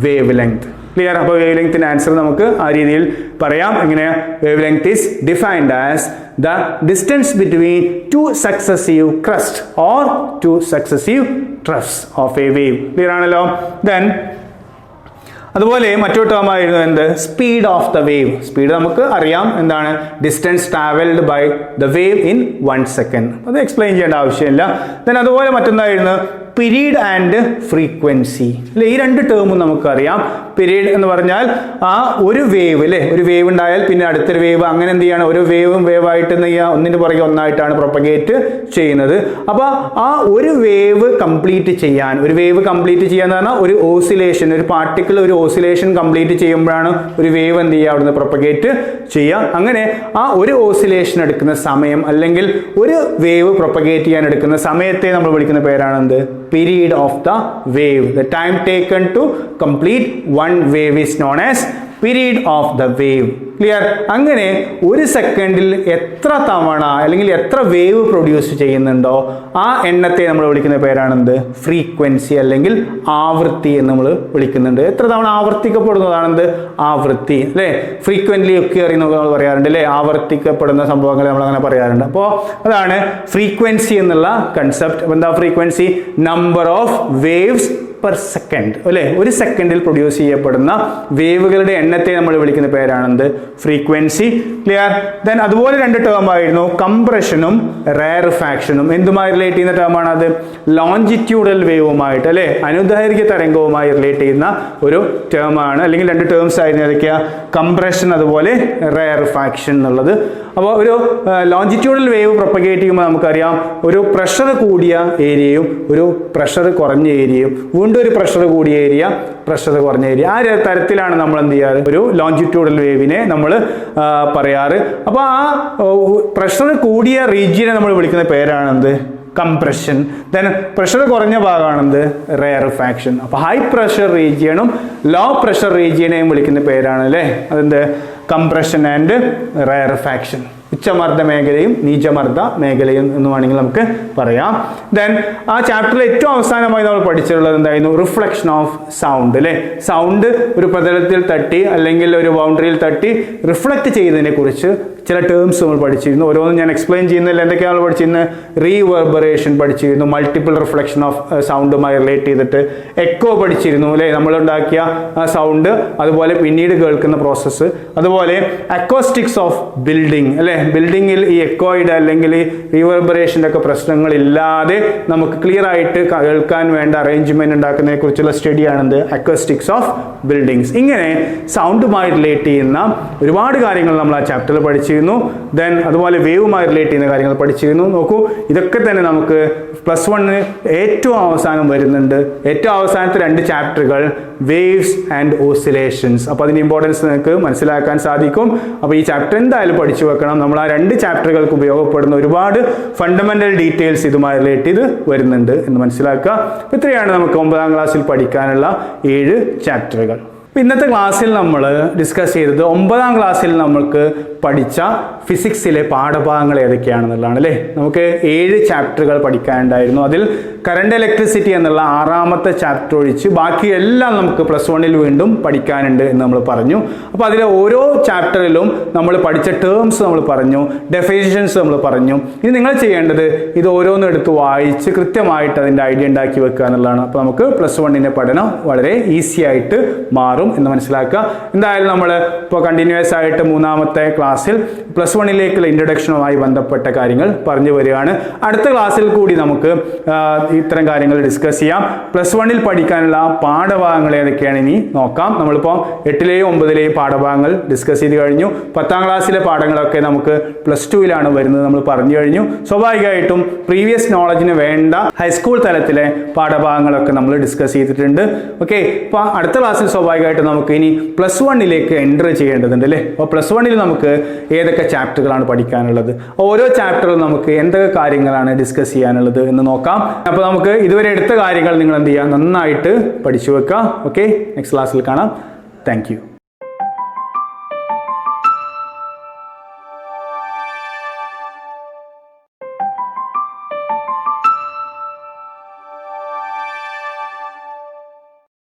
Wave length. ക്ലിയർ? അപ്പോൾ വേവ് ലെങ്ത്തിന്റെ ആൻസർ നമുക്ക് ആ രീതിയിൽ പറയാം. എങ്ങനെയാ? Wave length is defined as the distance between two successive crusts or two successive troughs of a wave. Clear ആണല്ലോ? Then അതുപോലെ മറ്റൊരു ടേം ആയിരുന്നു എന്ത്? Speed of the wave. Speed നമുക്ക് അറിയാം എന്താണ്? Distance travelled by the wave in 1 second. അത് explain ചെയ്യേണ്ട ആവശ്യമില്ല. ദെൻ അതുപോലെ മറ്റൊന്നായിരുന്നു പീരീഡ് ആൻഡ് ഫ്രീക്വൻസി അല്ലെ. ഈ രണ്ട് ടേമും നമുക്കറിയാം. പീരീഡ് എന്ന് പറഞ്ഞാൽ ആ ഒരു വേവ് അല്ലെ, ഒരു വേവ് ഉണ്ടായാൽ പിന്നെ അടുത്തൊരു വേവ്, അങ്ങനെ എന്ത് ചെയ്യാണ്, ഒരു വേവായിട്ട് എന്ത് ചെയ്യുക, ഒന്നിന് പുറകെ ഒന്നായിട്ടാണ് പ്രൊപ്പഗേറ്റ് ചെയ്യുന്നത്. അപ്പോൾ ആ ഒരു വേവ് കംപ്ലീറ്റ് ചെയ്യാൻ, ഒരു വേവ് കംപ്ലീറ്റ് ചെയ്യാന്ന് പറഞ്ഞാൽ ഒരു ഓസിലേഷൻ, ഒരു പാർട്ടിക്കിൾ ഒരു ഓസിലേഷൻ കംപ്ലീറ്റ് ചെയ്യുമ്പോഴാണ് ഒരു വേവ് എന്ത് ചെയ്യുക, അവിടുന്ന് പ്രൊപ്പഗേറ്റ് ചെയ്യുക. അങ്ങനെ ആ ഒരു ഓസിലേഷൻ എടുക്കുന്ന സമയം അല്ലെങ്കിൽ ഒരു വേവ് പ്രൊപ്പഗേറ്റ് ചെയ്യാൻ എടുക്കുന്ന സമയത്തെ നമ്മൾ വിളിക്കുന്ന പേരാണ് എന്ത്, period of the wave. The time taken to complete one wave is known as period of the wave. Clear? അങ്ങനെ ഒരു സെക്കൻഡിൽ എത്ര തവണ അല്ലെങ്കിൽ എത്ര വേവ് പ്രൊഡ്യൂസ് ചെയ്യുന്നുണ്ടോ ആ എണ്ണത്തെ നമ്മൾ വിളിക്കുന്ന പേരാണെന്ത്, ഫ്രീക്വൻസി അല്ലെങ്കിൽ ആവൃത്തി എന്ന് നമ്മൾ വിളിക്കുന്നുണ്ട്. എത്ര തവണ ആവർത്തിക്കപ്പെടുന്നതാണെന്ത്, ആവൃത്തി അല്ലേ. ഫ്രീക്വന്റ്ലി ഒക്കെ അറിയുന്ന നമ്മൾ പറയാറുണ്ട് അല്ലേ, ആവർത്തിക്കപ്പെടുന്ന സംഭവങ്ങൾ നമ്മൾ അങ്ങനെ പറയാറുണ്ട്. അപ്പോൾ അതാണ് ഫ്രീക്വൻസി എന്നുള്ള കൺസെപ്റ്റ്. എന്താ frequency? Number of waves per second അല്ലെ. ഒരു സെക്കൻഡിൽ പ്രൊഡ്യൂസ് ചെയ്യപ്പെടുന്ന വേവുകളുടെ എണ്ണത്തെ നമ്മൾ വിളിക്കുന്ന പേരാണെന്ത്, ഫ്രീക്വൻസി. ക്ലിയർ? ദെൻ അതുപോലെ രണ്ട് ടേം ആയിരുന്നു കംപ്രഷനും റെയർഫാക്ഷനും. എന്തുമായി റിലേറ്റ് ചെയ്യുന്ന ടേമാണ് അത്? ലോഞ്ചിറ്റ്യൂഡൽ വേവുമായിട്ട് അല്ലെ, അനുദൈർഘ്യ തരംഗവുമായി റിലേറ്റ് ചെയ്യുന്ന ഒരു ടേമാണ്. അല്ലെങ്കിൽ രണ്ട് ടേംസ് ആയിരുന്നു ഏതൊക്കെയാ? കംപ്രഷൻ അതുപോലെ റെയർഫാക്ഷൻ എന്നുള്ളത്. അപ്പോൾ ഒരു ലോഞ്ചിറ്റ്യൂഡൽ വേവ് പ്രൊപ്പഗേറ്റ് ചെയ്യുമ്പോൾ നമുക്കറിയാം ഒരു പ്രഷർ കൂടിയ ഏരിയയും ഒരു പ്രഷർ കുറഞ്ഞ ഏരിയയും, വീണ്ടും ഒരു പ്രഷർ കൂടിയ ഏരിയ, പ്രഷർ കുറഞ്ഞ ഏരിയ, ആ തരത്തിലാണ് നമ്മൾ എന്ത് ചെയ്യാറ്, ഒരു ലോഞ്ചിറ്റ്യൂഡൽ വേവിനെ നമ്മൾ പറയാറ്. അപ്പോൾ ആ പ്രഷർ കൂടിയ റീജിയനെ നമ്മൾ വിളിക്കുന്ന പേരാണ് എന്ത്, കംപ്രഷൻ. ദെൻ പ്രഷർ കുറഞ്ഞ ഭാഗമാണെന്ത്, റെയർഫാക്ഷൻ. അപ്പോൾ ഹൈ പ്രഷർ റീജിയണും ലോ പ്രഷർ റീജിയനെയും വിളിക്കുന്ന പേരാണ് അല്ലേ അതെന്ത്, കംപ്രഷൻ ആൻഡ് റെയർഫാക്ഷൻ. ഉച്ചമർദ്ദ മേഖലയും നീചമർദ്ദ മേഖലയും എന്ന് വേണമെങ്കിൽ നമുക്ക് പറയാം. ദെൻ ആ ചാപ്റ്ററിൽ ഏറ്റവും അവസാനമായി നമ്മൾ പഠിച്ചിട്ടുള്ളത് എന്തായിരുന്നു? റിഫ്ലക്ഷൻ ഓഫ് സൗണ്ട് അല്ലേ. സൗണ്ട് ഒരു പ്രതലത്തിൽ തട്ടി അല്ലെങ്കിൽ ഒരു ബൗണ്ടറിയിൽ തട്ടി റിഫ്ലക്ട് ചെയ്യുന്നതിനെ കുറിച്ച് ചില ടേംസ് നമ്മൾ പഠിച്ചിരുന്നു. ഓരോന്നും ഞാൻ എക്സ്പ്ലെയിൻ ചെയ്യുന്നില്ല. എന്തൊക്കെയാണ് പഠിച്ചിരുന്നത്? റീവെർബറേഷൻ പഠിച്ചിരുന്നു, മൾട്ടിപ്പിൾ റിഫ്ലക്ഷൻ ഓഫ് സൗണ്ടുമായി റിലേറ്റ് ചെയ്തിട്ട് എക്കോ പഠിച്ചിരുന്നു അല്ലേ, നമ്മളുണ്ടാക്കിയ സൗണ്ട്, അതുപോലെ പിന്നീട് കേൾക്കുന്ന പ്രോസസ്സ്, അതുപോലെ അക്കോസ്റ്റിക്സ് ഓഫ് ബിൽഡിംഗ് അല്ലേ. ബിൽഡിങ്ങിൽ ഈ എക്കോയുടെ അല്ലെങ്കിൽ ഈ റീവെർബറേഷൻ്റെ ഒക്കെ പ്രശ്നങ്ങളില്ലാതെ നമുക്ക് ക്ലിയർ ആയിട്ട് കേൾക്കാൻ വേണ്ട അറേഞ്ച്മെന്റ് ഉണ്ടാക്കുന്നതിനെ കുറിച്ചുള്ള സ്റ്റഡിയാണെന്ത്, അക്കോസ്റ്റിക്സ് ഓഫ് ബിൽഡിങ്സ്. ഇങ്ങനെ സൗണ്ടുമായി റിലേറ്റ് ചെയ്യുന്ന ഒരുപാട് കാര്യങ്ങൾ നമ്മൾ ആ ചാപ്റ്ററിൽ പഠിച്ചിരുന്നു. ദെൻ അതുപോലെ വേവുമായി റിലേറ്റ് ചെയ്യുന്ന കാര്യങ്ങൾ പഠിച്ചിരുന്നു. നോക്കൂ, ഇതൊക്കെ തന്നെ നമുക്ക് +1 ഏറ്റവും അവസാനം വരുന്നുണ്ട്. ഏറ്റവും അവസാനത്തെ രണ്ട് ചാപ്റ്ററുകൾ വേവ്സ് ആൻഡ് ഓസിലേഷൻസ്. അപ്പോൾ അതിൻ്റെ ഇമ്പോർട്ടൻസ് നിങ്ങൾക്ക് മനസ്സിലാക്കാൻ സാധിക്കും. അപ്പോൾ ഈ ചാപ്റ്റർ എന്തായാലും പഠിച്ചു വെക്കണം. നമ്മൾ ആ രണ്ട് ചാപ്റ്ററുകൾക്ക് ഉപയോഗപ്പെടുന്ന ഒരുപാട് ഫണ്ടമെന്റൽ ഡീറ്റെയിൽസ് ഇതുമായി റിലേറ്റ് ചെയ്ത് വരുന്നുണ്ട് എന്ന് മനസ്സിലാക്കുക. ഇത്രയാണ് നമുക്ക് 9ാം ക്ലാസ്സിൽ പഠിക്കാനുള്ള 7 ചാപ്റ്ററുകൾ. ഇന്നത്തെ ക്ലാസ്സിൽ നമ്മൾ ഡിസ്കസ് ചെയ്തത് 9ാം ക്ലാസ്സിൽ നമുക്ക് പഠിച്ച ഫിസിക്സിലെ പാഠഭാഗങ്ങൾ ഏതൊക്കെയാണെന്നുള്ളതാണ് അല്ലേ. നമുക്ക് 7 ചാപ്റ്ററുകൾ പഠിക്കാനുണ്ടായിരുന്നു. അതിൽ കറണ്ട് ഇലക്ട്രിസിറ്റി എന്നുള്ള 6ാമത്തെ ചാപ്റ്റർ ഒഴിച്ച് ബാക്കിയെല്ലാം നമുക്ക് +1 വീണ്ടും പഠിക്കാനുണ്ട് എന്ന് നമ്മൾ പറഞ്ഞു. അപ്പോൾ അതിലെ ഓരോ ചാപ്റ്ററിലും നമ്മൾ പഠിച്ച ടേംസ് നമ്മൾ പറഞ്ഞു, ഡെഫിനിഷൻസ് നമ്മൾ പറഞ്ഞു. ഇനി നിങ്ങൾ ചെയ്യേണ്ടത് ഇത് ഓരോന്നും എടുത്ത് വായിച്ച് കൃത്യമായിട്ട് അതിൻ്റെ ഐഡിയ ഉണ്ടാക്കി വെക്കുക എന്നുള്ളതാണ്. അപ്പോൾ നമുക്ക് +1 പഠനം വളരെ ഈസി ആയിട്ട് മാറും എന്ന് മനസ്സിലാക്കുക. എന്തായാലും നമ്മൾ ഇപ്പോൾ കണ്ടിന്യൂസ് ആയിട്ട് 3ാമത്തെ ക്ലാസ്സിൽ +1ലേക്കുള്ള ഇൻട്രൊഡക്ഷനുമായി ബന്ധപ്പെട്ട കാര്യങ്ങൾ പറഞ്ഞു വരികയാണ്. അടുത്ത ക്ലാസ്സിൽ കൂടി നമുക്ക് ഇത്തരം കാര്യങ്ങൾ ഡിസ്കസ് ചെയ്യാം. +1 പഠിക്കാനുള്ള പാഠഭാഗങ്ങൾ ഏതൊക്കെയാണ് ഇനി നോക്കാം. നമ്മളിപ്പോൾ 8ലെയും 9ലെയും പാഠഭാഗങ്ങൾ ഡിസ്കസ് ചെയ്ത് കഴിഞ്ഞു. 10ാം ക്ലാസ്സിലെ പാഠങ്ങളൊക്കെ നമുക്ക് +2ലാണ് വരുന്നത് നമ്മൾ പറഞ്ഞു കഴിഞ്ഞു. സ്വാഭാവികമായിട്ടും പ്രീവിയസ് നോളജിന് വേണ്ട ഹൈസ്കൂൾ തലത്തിലെ പാഠഭാഗങ്ങളൊക്കെ നമ്മൾ ഡിസ്കസ് ചെയ്തിട്ടുണ്ട്. ഓക്കെ, അപ്പോൾ അടുത്ത ക്ലാസ്സിൽ സ്വാഭാവികമായിട്ടും നമുക്ക് ഇനി +1ലേക്ക് എൻ്റർ ചെയ്യേണ്ടതുണ്ട് അല്ലേ. അപ്പോൾ +1ൽ നമുക്ക് ഏതൊക്കെ ചാപ്റ്ററുകളാണ് പഠിക്കാനുള്ളത്, ഓരോ ചാപ്റ്ററിലും നമുക്ക് എന്തൊക്കെ കാര്യങ്ങളാണ് ഡിസ്കസ് ചെയ്യാനുള്ളത് എന്ന് നോക്കാം. അപ്പോൾ നമുക്ക് ഇതുവരെ എടുത്ത കാര്യങ്ങൾ നിങ്ങൾ എന്ത് ചെയ്യുക, നന്നായിട്ട് പഠിച്ചു വെക്കുക. ഓക്കെ, നെക്സ്റ്റ് ക്ലാസ്സിൽ കാണാം. Thank you.